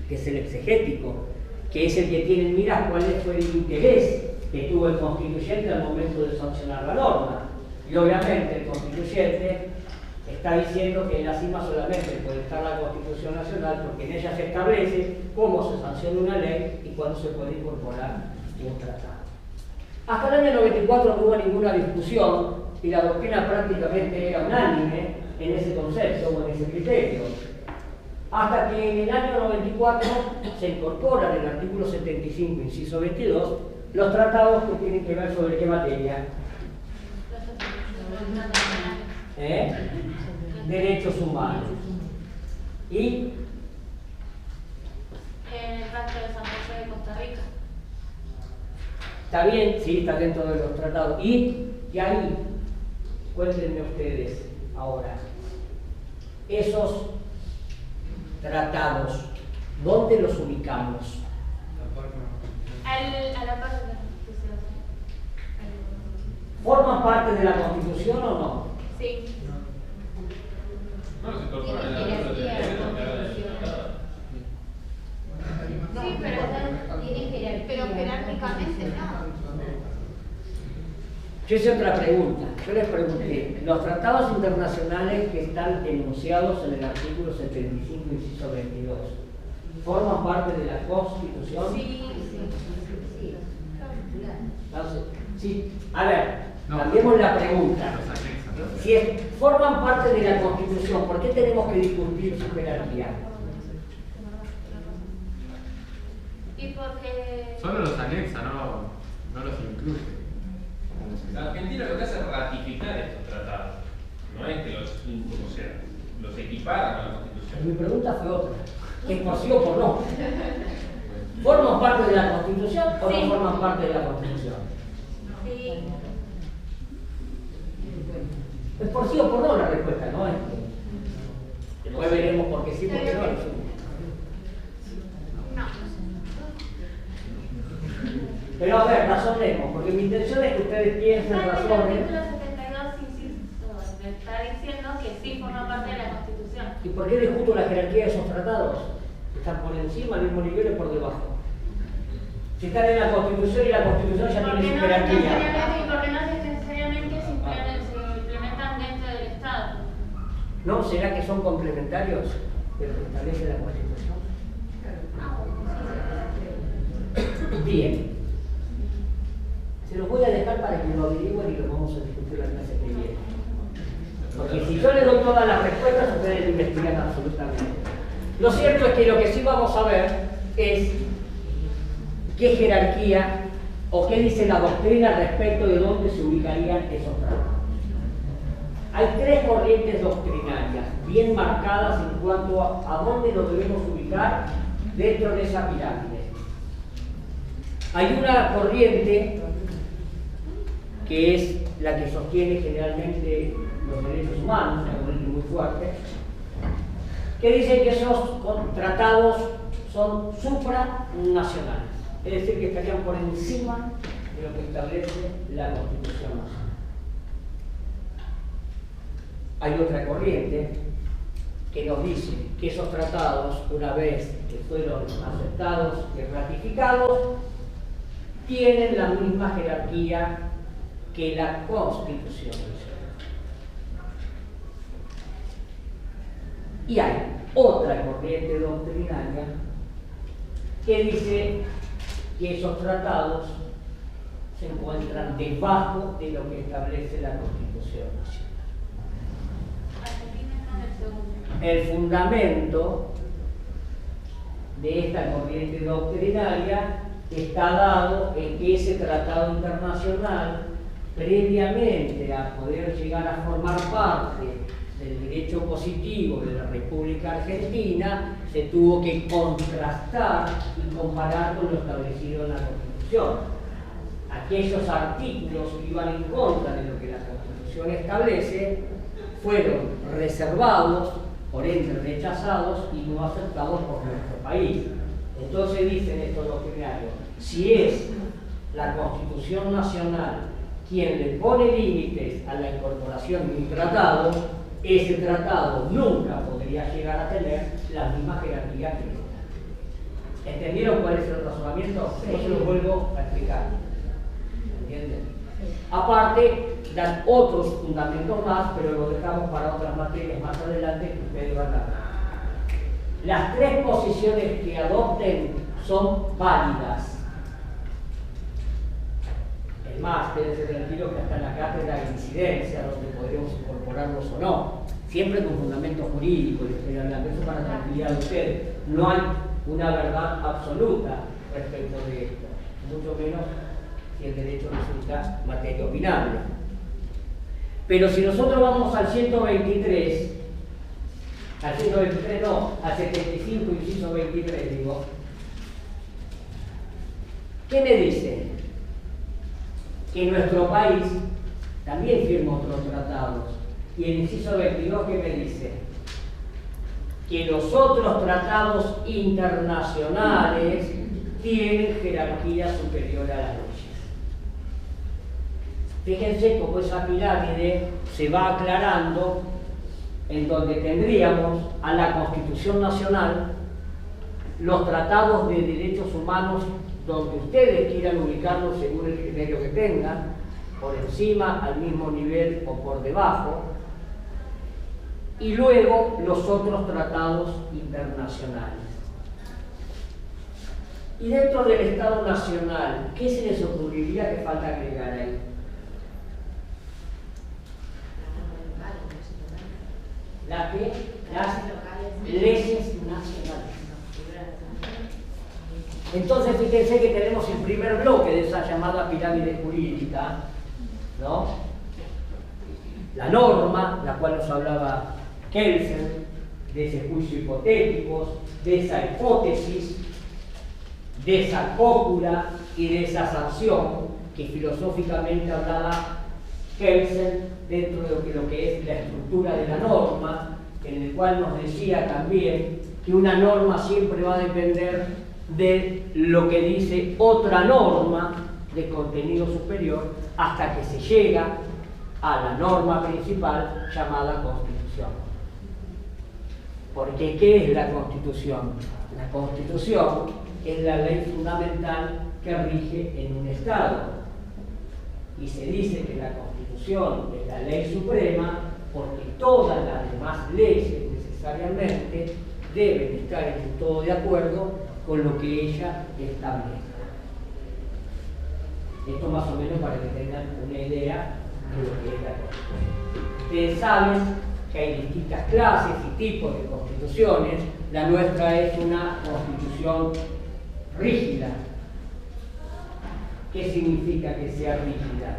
que es el exegético, que es el que tiene en miras cuál fue el interés que tuvo el constituyente al momento de sancionar la norma. Y obviamente el constituyente está diciendo que en la cima solamente puede estar la Constitución Nacional, porque en ella se establece cómo se sanciona una ley y cuándo se puede incorporar un tratado. Hasta el año 94 no hubo ninguna discusión y la doctrina prácticamente era unánime en ese concepto o en ese criterio. Hasta que en el año 94 se incorpora en el artículo 75, inciso 22, los tratados que tienen que ver sobre qué materia. Derechos humanos. Y En el Pacto de San José de Costa Rica. está bien, sí, está dentro de los tratados. Y ahí, cuéntenme ustedes ahora, esos tratados, ¿dónde los ubicamos? A la par de la Constitución. ¿Forman parte de la Constitución o no? Sí. No, se incorpora en la ley de Sí, pero jerárquicamente no. Yo hice otra pregunta. Yo les pregunté, los tratados internacionales que están enunciados en el artículo 75, inciso 22, ¿forman parte de la Constitución? Sí. Entonces, sí. A ver, cambiemos la pregunta. Si forman parte de la Constitución, ¿por qué tenemos que discutir su jerarquía? Y porque... Solo los anexa, no los incluye. La Argentina lo que hace es ratificar estos tratados. No es que los equipara con la Constitución. Mi pregunta fue otra. ¿Es por sí o por no? ¿Forman parte de la Constitución o Sí. no forman parte de la Constitución? Sí. Es por sí o por no la respuesta, ¿no? Después veremos por qué sí, por qué no. No. Pero a ver, razonemos, porque mi intención es que ustedes piensen, El razonen. artículo 72, insisto, me está diciendo que sí forma parte de la Constitución. ¿Y por qué discuto la jerarquía de esos tratados? Están por encima, al mismo nivel o por debajo. Si están en la Constitución y la Constitución ya Porque tiene su no jerarquía. necesariamente se implementan dentro del Estado. ¿No? ¿Será que son complementarios de lo que establece la Constitución? Bien. Se los voy a dejar para que lo averigüen y lo vamos a discutir la clase que viene. Porque si yo les doy todas las respuestas, ustedes lo investigan absolutamente. Lo cierto es que lo que sí vamos a ver es qué jerarquía o qué dice la doctrina respecto de dónde se ubicarían esos tratados. Hay tres corrientes doctrinarias bien marcadas en cuanto a dónde nos debemos ubicar dentro de esa pirámide. Hay una corriente que es la que sostiene generalmente los derechos humanos, una corriente muy fuerte, que dice que esos tratados son supranacionales, es decir, que estarían por encima de lo que establece la Constitución nacional. Hay otra corriente que nos dice que esos tratados, una vez que fueron aceptados y ratificados, tienen la misma jerarquía que la Constitución nacional. Y hay otra corriente doctrinaria que dice que esos tratados se encuentran debajo de lo que establece la Constitución nacional. El fundamento de esta corriente doctrinaria está dado en que ese tratado internacional, previamente a poder llegar a formar parte del derecho positivo de la República Argentina se tuvo que contrastar y comparar con lo establecido en la Constitución. Aquellos artículos que iban en contra de lo que la Constitución establece fueron reservados, por ende rechazados y no aceptados por nuestro país. Entonces dicen estos doctrinarios, si es la Constitución Nacional quien le pone límites a la incorporación de un tratado, ese tratado nunca podría llegar a tener la misma jerarquía que esta. ¿Entendieron cuál es el razonamiento? Yo se lo vuelvo a explicar. ¿Entienden? Aparte, dan otros fundamentos más, pero lo dejamos para otras materias más adelante que ustedes van a ver. Las tres posiciones que adopten son válidas. Es más, quédense tranquilos que hasta en la cátedra hay incidencia donde podremos incorporarlos o no. Siempre con fundamento jurídico, les estoy hablando. Eso para tranquilidad de ustedes. No hay una verdad absoluta respecto de esto. Mucho menos si el derecho resulta materia opinable. Pero si nosotros vamos al 123, al 123 no, al 75, inciso 23, digo, ¿qué me dice? Que nuestro país también firma otros tratados. Y el inciso 22, ¿qué me dice? Que los otros tratados internacionales tienen jerarquía superior a las leyes. Fíjense cómo esa pirámide se va aclarando en donde tendríamos a la Constitución Nacional, los tratados de derechos humanos donde ustedes quieran ubicarlos según el criterio que tengan, por encima, al mismo nivel o por debajo, y luego los otros tratados internacionales. Y dentro del Estado Nacional, ¿qué se les ocurriría que falta agregar ahí? Las leyes nacionales. Entonces fíjense que tenemos el primer bloque de esa llamada pirámide jurídica, ¿no? La norma, la cual nos hablaba Kelsen, de ese juicio hipotético, de esa hipótesis, de esa cópula y de esa sanción que filosóficamente hablaba Kelsen dentro de lo que es la estructura de la norma, en el cual nos decía también que una norma siempre va a depender de lo que dice otra norma de contenido superior hasta que se llega a la norma principal llamada Constitución. Porque ¿qué es la Constitución? La Constitución es la ley fundamental que rige en un Estado. Y se dice que la Constitución es la ley suprema porque todas las demás leyes necesariamente deben estar en todo de acuerdo con lo que ella establezca. Esto más o menos para que tengan una idea de lo que es la Constitución. Ustedes saben que hay distintas clases y tipos de constituciones. La nuestra es una constitución rígida. ¿Qué significa que sea rígida?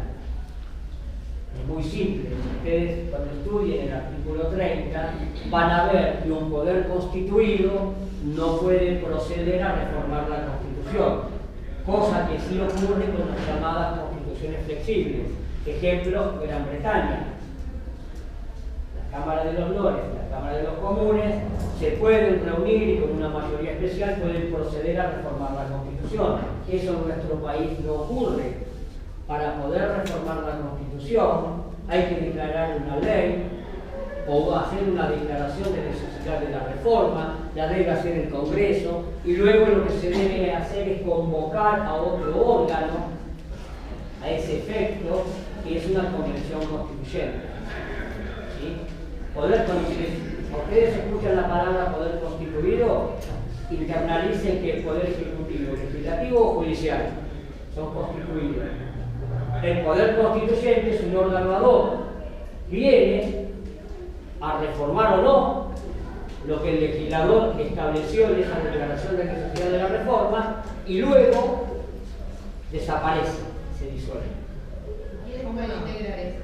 Es muy simple. Ustedes cuando estudien el artículo 30 van a ver que un poder constituido no puede proceder a reformar la Constitución, cosa que sí ocurre con las llamadas constituciones flexibles. Ejemplo, Gran Bretaña. La Cámara de los Lores, la Cámara de los Comunes se pueden reunir y con una mayoría especial pueden proceder a reformar la Constitución. Eso en nuestro país no ocurre. Para poder reformar la Constitución hay que declarar una ley o hacer una declaración de necesidad de la reforma, la debe hacer el Congreso y luego lo que se debe hacer es convocar a otro órgano a ese efecto, que es una convención constituyente. ¿Sí? Poder constituido. Ustedes escuchan la palabra poder constituido, internalicen que el poder ejecutivo, legislativo o judicial son constituidos. El poder constituyente es un órgano ad hoc, viene a reformar o no lo que el legislador estableció en esa declaración de necesidad de la reforma y luego desaparece, se disuelve. ¿Quiénes pueden integrar eso?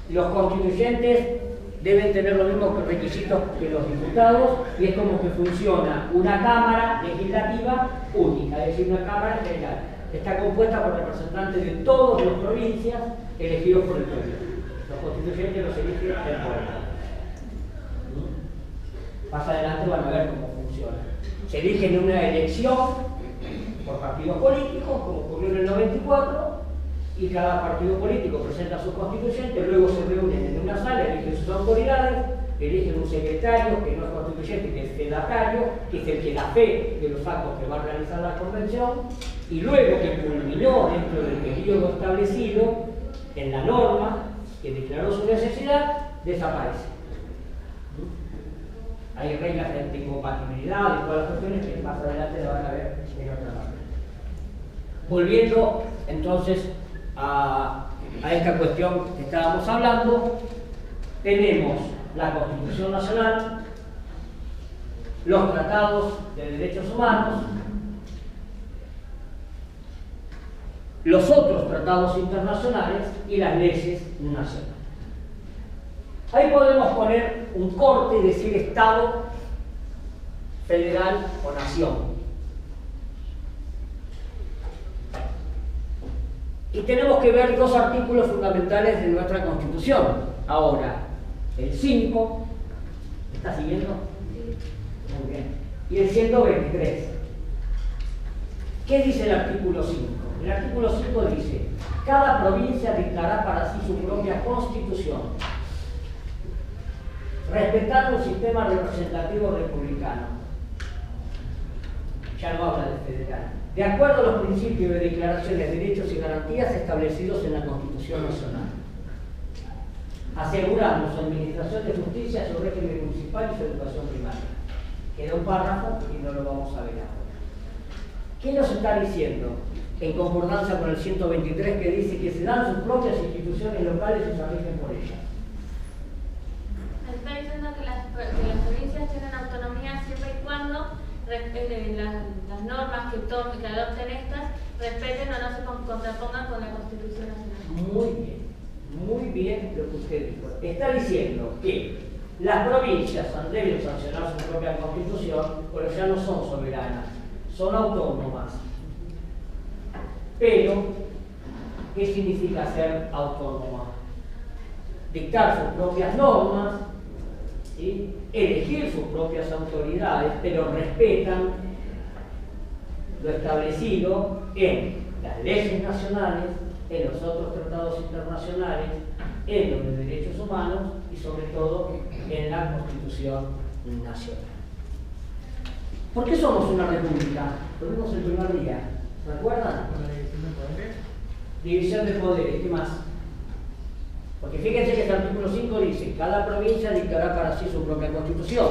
Los constituyentes deben tener los mismos requisitos que los diputados, y es como que funciona una Cámara Legislativa única, es decir, una Cámara General. Está compuesta por representantes de todas las provincias elegidos por el pueblo. Los constituyentes los elige el pueblo. Más adelante van a ver cómo funciona. Se elige en una elección por partidos políticos, como ocurrió en el 94, y cada partido político presenta a sus constituyentes, luego se reúnen en una sala, eligen sus autoridades, eligen un secretario que no es constituyente, que es fedatario, que es el que da fe de los actos que va a realizar la convención, y luego que culminó dentro del periodo establecido en la norma que declaró su necesidad, desaparece. Hay reglas de incompatibilidad y todas las cuestiones que más adelante lo van a ver en otra parte. Volviendo entonces a esta cuestión que estábamos hablando, tenemos la Constitución Nacional, los tratados de derechos humanos, los otros tratados internacionales y las leyes nacionales. Ahí podemos poner un corte y decir Estado, federal o nación. Y tenemos que ver dos artículos fundamentales de nuestra Constitución. Ahora, el 5, ¿está siguiendo? Muy bien. Y el 123. ¿Qué dice el artículo 5? El artículo 5 dice: cada provincia dictará para sí su propia constitución, respetando un sistema representativo republicano. Ya no habla de federal. De acuerdo a los principios de declaraciones de derechos y garantías establecidos en la Constitución Nacional, asegurando su administración de justicia, su régimen municipal y su educación primaria. Queda un párrafo y no lo vamos a ver ahora. ¿Qué nos está diciendo? En concordancia con el 123, que dice que se dan sus propias instituciones locales y se rigen por ellas. Está diciendo que las provincias tienen autonomía siempre y cuando las normas que adopten estas respeten o no se contrapongan con la Constitución Nacional. Muy bien lo que usted dijo. Está diciendo que las provincias deben sancionar su propia Constitución, pero ya no son soberanas, son autónomas. Pero, ¿qué significa ser autónoma? Dictar sus propias normas, ¿sí? Elegir sus propias autoridades, pero respetan lo establecido en las leyes nacionales, en los otros tratados internacionales, en los de derechos humanos y sobre todo en la Constitución Nacional. ¿Por qué somos una república? Lo vimos el primer día, ¿se acuerdan? División de poderes, ¿qué más? Porque fíjense que el artículo 5 dice: cada provincia dictará para sí su propia constitución,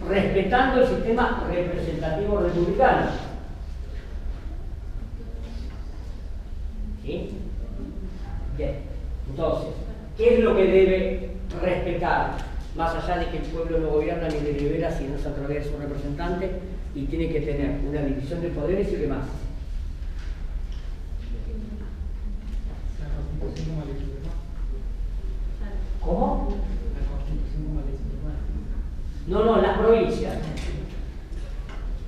respetando el sistema representativo republicano. ¿Sí? Bien. Entonces, ¿qué es lo que debe respetar? Más allá de que el pueblo no gobierna ni delibera, sino es a través de su representante, y tiene que tener una división de poderes y qué más. ¿Cómo? No, las provincias.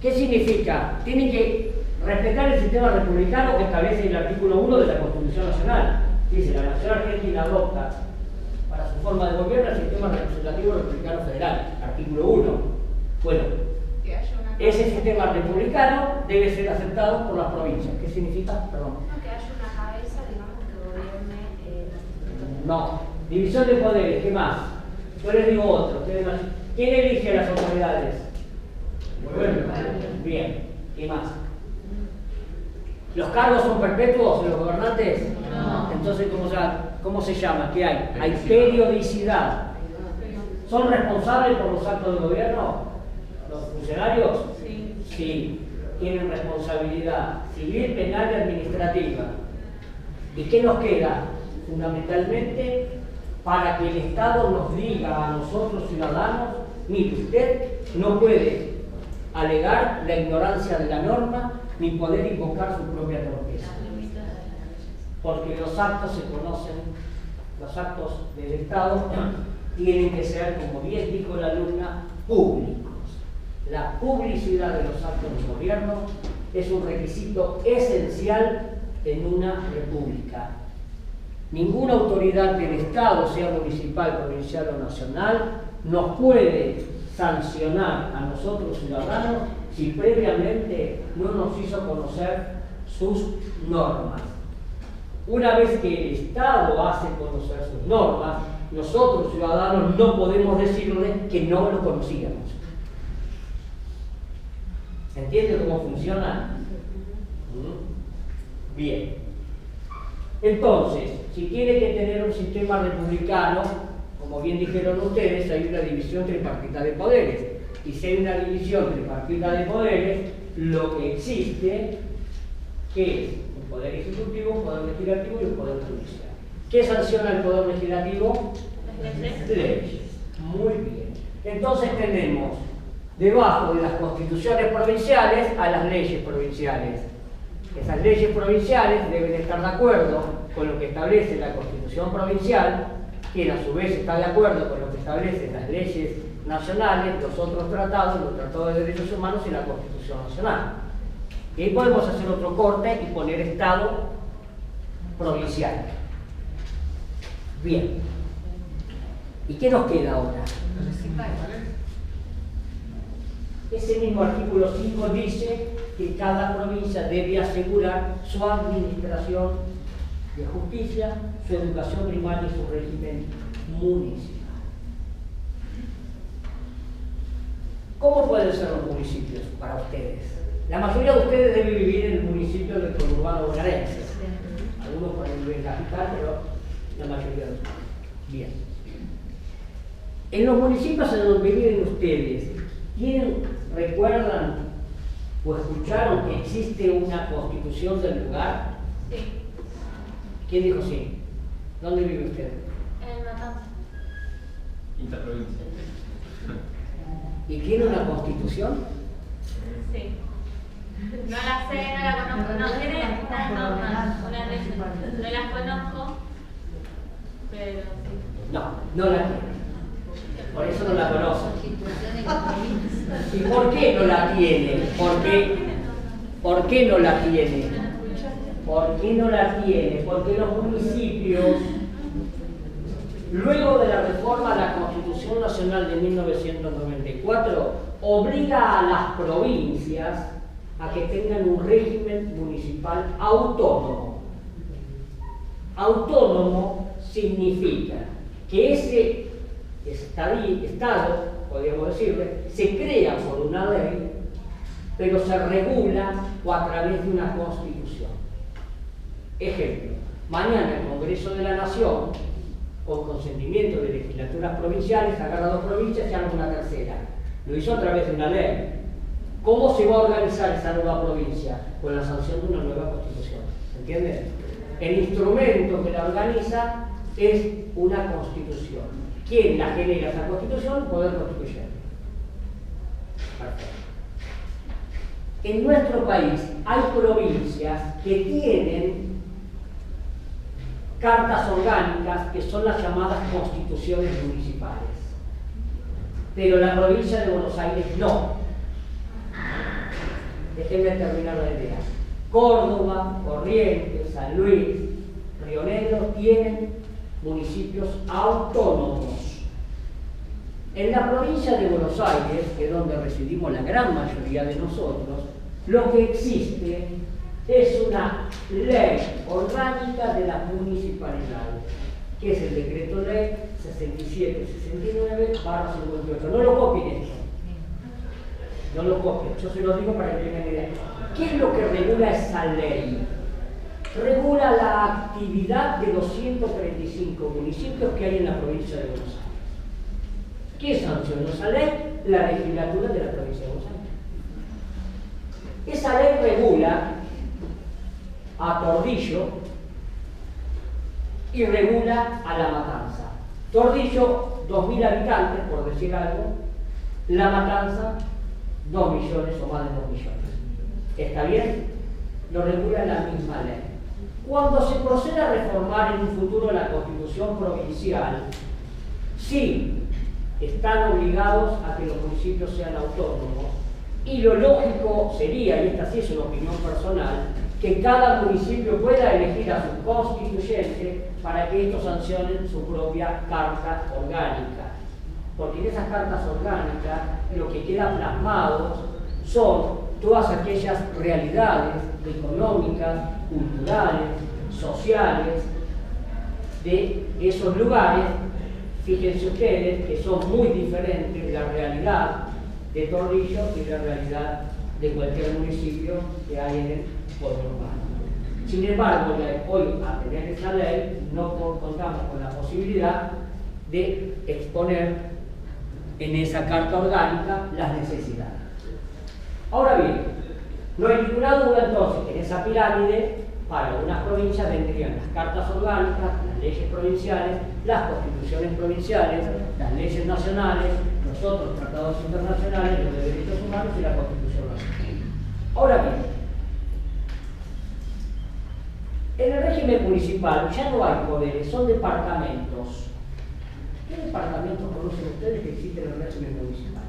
¿Qué significa? Tienen que respetar el sistema republicano que establece el artículo 1 de la Constitución Nacional. Dice: la Nación Argentina adopta para su forma de gobierno el sistema representativo republicano federal. Artículo 1. Bueno, ese sistema republicano debe ser aceptado por las provincias. ¿Qué significa? Perdón. Que haya una cabeza, digamos, que gobierne. No. División de poderes, ¿qué más? Yo les digo otro. ¿Quién elige a las autoridades? Bueno, bien. ¿Qué más? ¿Los cargos son perpetuos de los gobernantes? No. Entonces, ¿cómo se llama? ¿Qué hay? Hay periodicidad. ¿Son responsables por los actos del gobierno los funcionarios? Sí. Tienen responsabilidad civil, penal y administrativa. ¿Y qué nos queda? Fundamentalmente, para que el Estado nos diga a nosotros ciudadanos: mire, usted no puede alegar la ignorancia de la norma ni poder invocar su propia torpeza. Porque los actos se conocen, los actos del Estado tienen que ser, como bien dijo la alumna, públicos. La publicidad de los actos de gobierno es un requisito esencial en una república. Ninguna autoridad del Estado, sea municipal, provincial o nacional, nos puede sancionar a nosotros ciudadanos si previamente no nos hizo conocer sus normas. Una vez que el Estado hace conocer sus normas, nosotros ciudadanos no podemos decirle que no lo conocíamos. ¿Entiende cómo funciona? Bien. Entonces, si tiene que tener un sistema republicano, como bien dijeron ustedes, hay una división tripartita de poderes. Y si hay una división tripartita de poderes, lo que existe, que es un poder ejecutivo, un poder legislativo y un poder judicial. ¿Qué sanciona el poder legislativo? Leyes. Muy bien. Entonces tenemos debajo de las constituciones provinciales a las leyes provinciales. Esas leyes provinciales deben estar de acuerdo con lo que establece la Constitución provincial, que a su vez está de acuerdo con lo que establecen las leyes nacionales, los otros tratados, los tratados de derechos humanos y la Constitución nacional. Y ahí podemos hacer otro corte y poner Estado provincial. Bien. ¿Y qué nos queda ahora? Ese mismo artículo 5 dice que cada provincia debe asegurar su administración de justicia, su educación primaria y su régimen municipal. ¿Cómo pueden ser los municipios para ustedes? La mayoría de ustedes deben vivir en el municipio del conurbano bonaerense. Algunos pueden vivir en la capital, pero la mayoría de ustedes. Bien. En los municipios en donde viven ustedes, ¿recuerdan o escucharon que existe una constitución del lugar? Sí. ¿Quién dijo sí? ¿Dónde vive usted? En Matanza. Quinta provincia. ¿Y tiene una constitución? Sí. No la sé, no la conozco. No, tiene unas normas, unas leyes. No las conozco, pero sí. No la tiene. Por eso no la conocen. ¿Y por qué no la tiene? ¿Por qué no la tiene? ¿Por qué no la tiene? Porque los municipios, luego de la reforma a la Constitución Nacional de 1994, obliga a las provincias a que tengan un régimen municipal autónomo. Autónomo significa que ese Estado, podríamos decirle, se crea por una ley, pero se regula o a través de una constitución. Ejemplo, mañana el Congreso de la Nación, con consentimiento de legislaturas provinciales, agarra dos provincias y haga una tercera. Lo hizo a través de una ley. ¿Cómo se va a organizar esa nueva provincia? Con la sanción de una nueva constitución. ¿Se entiende? El instrumento que la organiza es una constitución. ¿Quién la genera esa constitución? El Poder Constituyente. Perfecto. En nuestro país hay provincias que tienen cartas orgánicas que son las llamadas constituciones municipales. Pero la provincia de Buenos Aires no. Déjenme terminar la idea. Córdoba, Corrientes, San Luis, Río Negro tienen municipios autónomos. En la provincia de Buenos Aires, que es donde residimos la gran mayoría de nosotros, lo que existe es una ley orgánica de las municipalidades, que es el decreto ley 6769/58. No lo copien esto. No lo copien. Yo se lo digo para que tengan idea. ¿Qué es lo que regula esa ley? Regula la actividad de los 135 municipios que hay en la provincia de Buenos Aires. ¿Qué sancionó esa ley? La legislatura de la provincia de Buenos Aires. Esa ley regula a Tordillo y regula a La Matanza. Tordillo, 2.000 habitantes, por decir algo. La Matanza, 2 millones o más de 2 millones. ¿Está bien? Lo regula la misma ley. Cuando se proceda a reformar en un futuro la Constitución provincial, sí están obligados a que los municipios sean autónomos, y lo lógico sería, y esta sí es una opinión personal, que cada municipio pueda elegir a su constituyente para que estos sancionen su propia carta orgánica. Porque en esas cartas orgánicas lo que queda plasmado son todas aquellas realidades económicas, culturales, sociales de esos lugares. Fíjense ustedes que son muy diferentes la realidad de Torrillo y la realidad de cualquier municipio que hay en el pueblo urbano. Sin embargo, hoy, a tener esa ley, no contamos con la posibilidad de exponer en esa carta orgánica las necesidades. Ahora bien, no hay ninguna duda entonces que en esa pirámide, para algunas provincias vendrían las cartas orgánicas, las leyes provinciales, las constituciones provinciales, las leyes nacionales, los otros tratados internacionales, los de derechos humanos y la Constitución nacional. Ahora bien, en el régimen municipal ya no hay poderes, son departamentos. ¿Qué departamentos conocen ustedes que existen en el régimen municipal?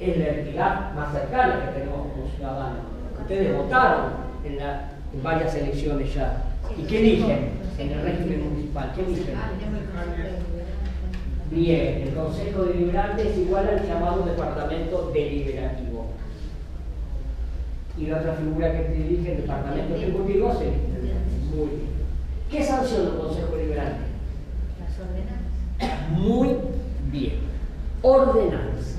Es la entidad más cercana que tenemos como ciudadanos. Ustedes votaron en varias elecciones ya. ¿Y qué eligen en el régimen municipal? ¿Qué eligen? Bien, el Consejo Deliberante es igual al llamado Departamento Deliberativo. Y la otra figura que dirige el Departamento Ejecutivo es el. Muy bien. ¿Qué sanciona el Consejo Deliberante? Las ordenanzas. Muy bien. Ordenanzas.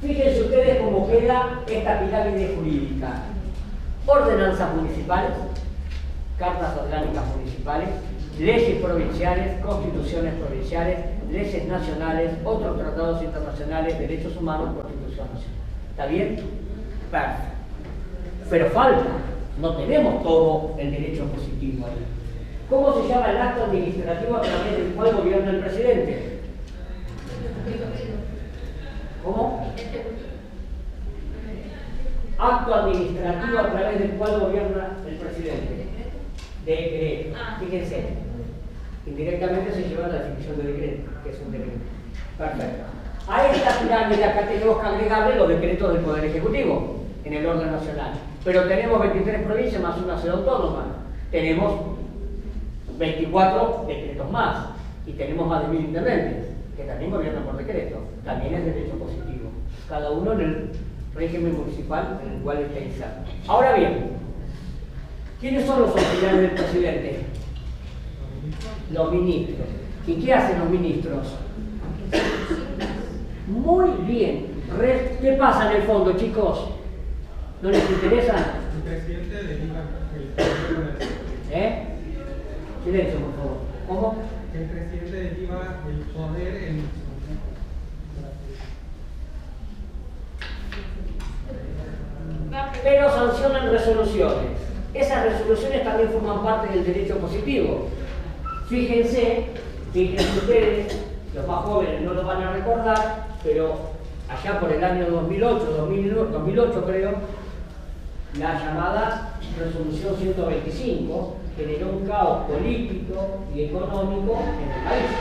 Fíjense ustedes cómo queda esta pirámide jurídica. Ordenanzas municipales, cartas orgánicas municipales, leyes provinciales, constituciones provinciales, leyes nacionales, otros tratados internacionales, derechos humanos, Constitución nacional. ¿Está bien? Perfecto. Pero falta, no tenemos todo el derecho positivo ahí. ¿Cómo se llama el acto administrativo a través del cual gobierna el presidente? ¿Cómo? Acto administrativo a través del cual gobierna el presidente. Decreto. Fíjense, indirectamente se lleva la definición de decreto, que es un decreto. Perfecto. A esta pirámide acá tenemos que agregarle los decretos del Poder Ejecutivo en el orden nacional. Pero tenemos 23 provincias más una ciudad autónoma. Tenemos 24 decretos más. Y tenemos más de 1000 intendentes, que también gobiernan por decreto. También es derecho positivo. Cada uno en el régimen municipal en el cual está inserto. Ahora bien, ¿quiénes son los auxiliares del presidente? Los ministros. ¿Y qué hacen los ministros? Muy bien. ¿Qué pasa en el fondo, chicos? ¿No les interesa? El presidente deriva el poder. Silencio, por favor. ¿Cómo? El presidente deriva el poder en. Pero sancionan resoluciones. Esas resoluciones también forman parte del derecho positivo. Fíjense ustedes, los más jóvenes no lo van a recordar, pero allá por el año 2008 creo, la llamada Resolución 125 generó un caos político y económico en el país.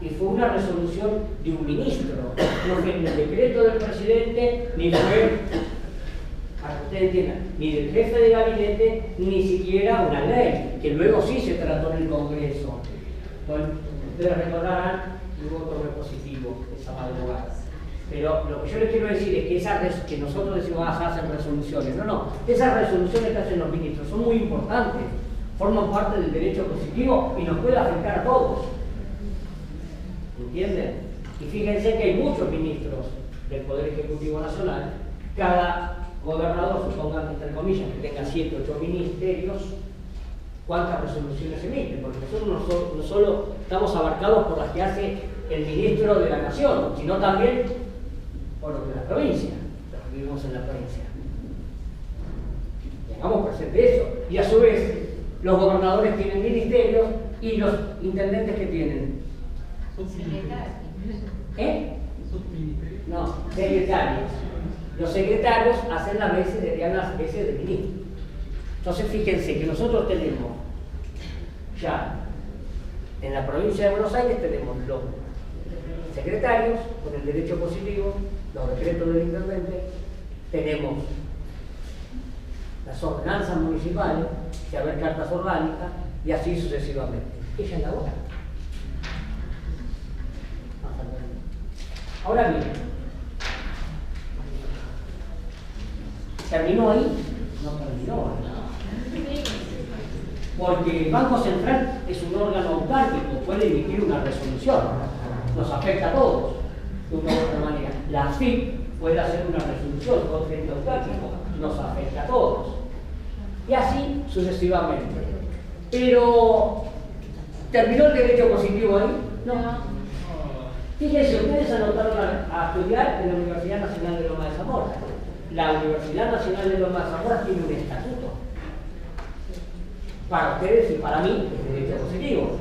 Y fue una resolución de un ministro, no fue ni el decreto del presidente, ni fue, para que ustedes entiendan, ni del jefe de gabinete, ni siquiera una ley, que luego sí se trató en el Congreso. Entonces, ustedes recordarán que hubo otro positivo esa madrugada. Pero lo que yo les quiero decir es que, que nosotros decimos, hacen resoluciones. No, esas resoluciones que hacen los ministros son muy importantes, forman parte del derecho positivo y nos puede afectar a todos. ¿Entienden? Y fíjense que hay muchos ministros del Poder Ejecutivo Nacional. Cada gobernador, supongan entre comillas, que tenga 7 o 8 ministerios, ¿cuántas resoluciones emiten? Porque nosotros no solo estamos abarcados por las que hace el ministro de la Nación, sino también por los de la provincia, los que vivimos en la provincia. Tengamos presente eso. Y a su vez, los gobernadores tienen ministerios y los intendentes que tienen. No, secretarios. Los secretarios hacen las veces, serían las veces de ministro. Entonces fíjense que nosotros tenemos ya en la provincia de Buenos Aires tenemos los secretarios con el derecho positivo, los decretos del intendente, tenemos las ordenanzas municipales, que haber cartas orgánicas, y así sucesivamente. Ella es la hora. Ahora bien, ¿terminó ahí? No terminó. Porque el Banco Central es un órgano autárquico, puede emitir una resolución, nos afecta a todos, de una u otra manera. La AFIP puede hacer una resolución con ente autárquico, nos afecta a todos. Y así sucesivamente. Pero, ¿terminó el derecho positivo ahí? No. Fíjense, ustedes anotaron a estudiar en la Universidad Nacional de Lomas de Zamora. La Universidad Nacional de Lomas de Zamora tiene un estatuto. Para ustedes y para mí es derecho positivo.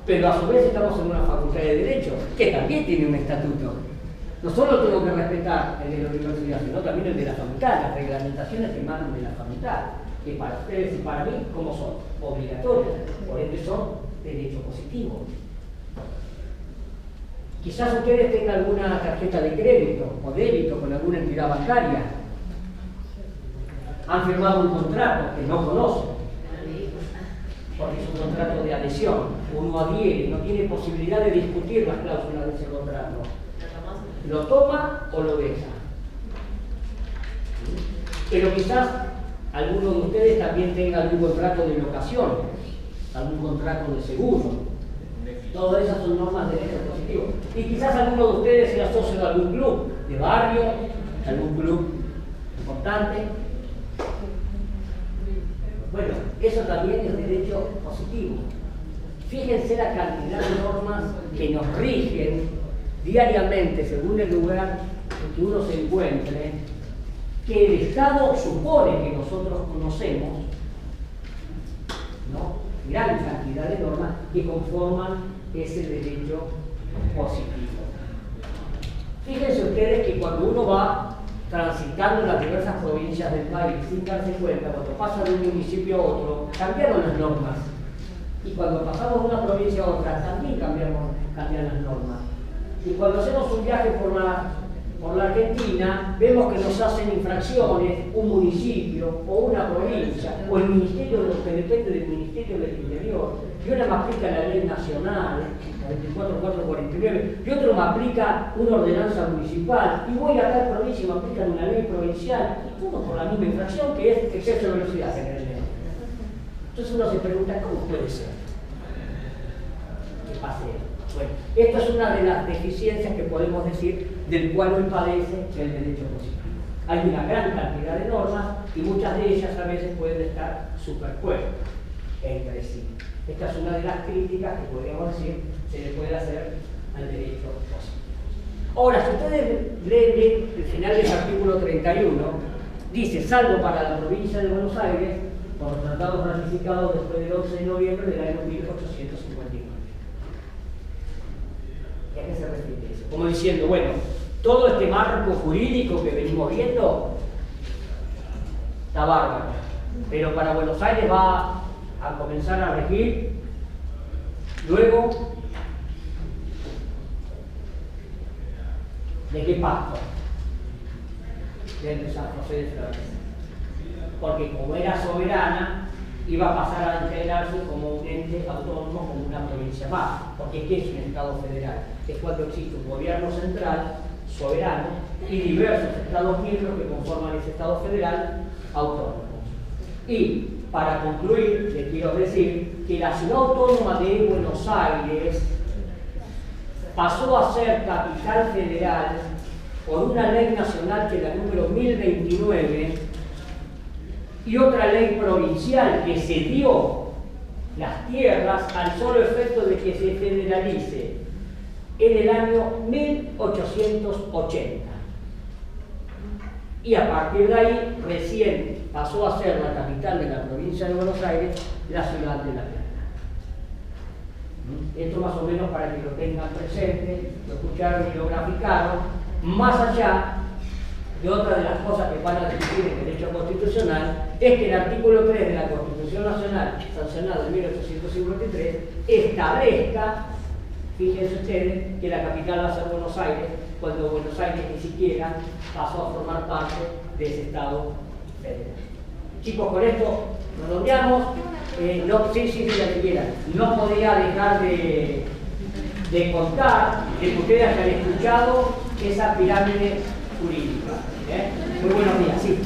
Pero a su vez estamos en una facultad de Derecho, que también tiene un estatuto. No solo tengo que respetar el de la universidad, sino también el de la facultad, las reglamentaciones que emanan de la facultad, que para ustedes y para mí, ¿cómo son? Obligatorias, por ende son derecho positivo. Quizás ustedes tengan alguna tarjeta de crédito o débito con alguna entidad bancaria. Han firmado un contrato que no conocen, porque es un contrato de adhesión. Uno adhiere, no tiene posibilidad de discutir las cláusulas de ese contrato. Lo toma o lo deja. Pero quizás alguno de ustedes también tenga algún contrato de locación, algún contrato de seguro. Todas esas son normas de derecho positivo. Y quizás alguno de ustedes sea socio de algún club de barrio, algún club importante. Bueno, eso también es derecho positivo. Fíjense la cantidad de normas que nos rigen diariamente según el lugar en que uno se encuentre, que el Estado supone que nosotros conocemos, ¿no? Gran cantidad de normas que conforman ese derecho positivo. Fíjense ustedes que cuando uno va transitando las diversas provincias del país sin darse cuenta, cuando pasa de un municipio a otro, cambiaron las normas. Y cuando pasamos de una provincia a otra, también cambian las normas. Y cuando hacemos un viaje por la Argentina, vemos que nos hacen infracciones un municipio o una provincia, o el ministerio, que depende del Ministerio del Interior, y uno me aplica la ley nacional, la 24449, y otro me aplica una ordenanza municipal, y voy a tal provincia y me aplican una ley provincial, y uno por la misma infracción que es exceso de velocidad generalmente. Entonces uno se pregunta, ¿cómo puede ser que pase esto? Bueno, esta es una de las deficiencias que podemos decir del cual hoy padece el derecho positivo. Hay una gran cantidad de normas y muchas de ellas a veces pueden estar superpuestas entre sí. Esta es una de las críticas que podríamos decir se le puede hacer al derecho positivo. Ahora, si ustedes leen el final del artículo 31, dice, salvo para la provincia de Buenos Aires, por los tratados ratificados después del 11 de noviembre del año 1859. ¿Y a qué se refiere eso? Como diciendo, bueno, todo este marco jurídico que venimos viendo está bárbaro, pero para Buenos Aires va a comenzar a regir luego ¿de qué pacto? Del San José de Flores. Porque como era soberana, iba a pasar a integrarse como un ente autónomo, como una provincia más. Porque ¿qué es un Estado federal? Es cuando existe un gobierno central, soberano, y diversos Estados miembros que conforman ese Estado federal autónomo. Y, para concluir, les quiero decir que la ciudad autónoma de Buenos Aires pasó a ser capital federal por una ley nacional que es la número 1029 y otra ley provincial que cedió las tierras al solo efecto de que se federalice en el año 1880. Y a partir de ahí recién pasó a ser la capital de la provincia de Buenos Aires, la ciudad de La Plata. Esto más o menos para que lo tengan presente, lo escucharon y lo graficaron, más allá que otra de las cosas que van a discutir en derecho constitucional es que el artículo 3 de la Constitución Nacional, sancionado en 1853, establezca, fíjense ustedes, que la capital va a ser Buenos Aires, cuando Buenos Aires ni siquiera pasó a formar parte de ese Estado federal. Chicos, con esto redondeamos. Sí, la que quieran. No podía dejar de contar de que ustedes hayan escuchado esa pirámide jurídica. Muy buenos días, sí.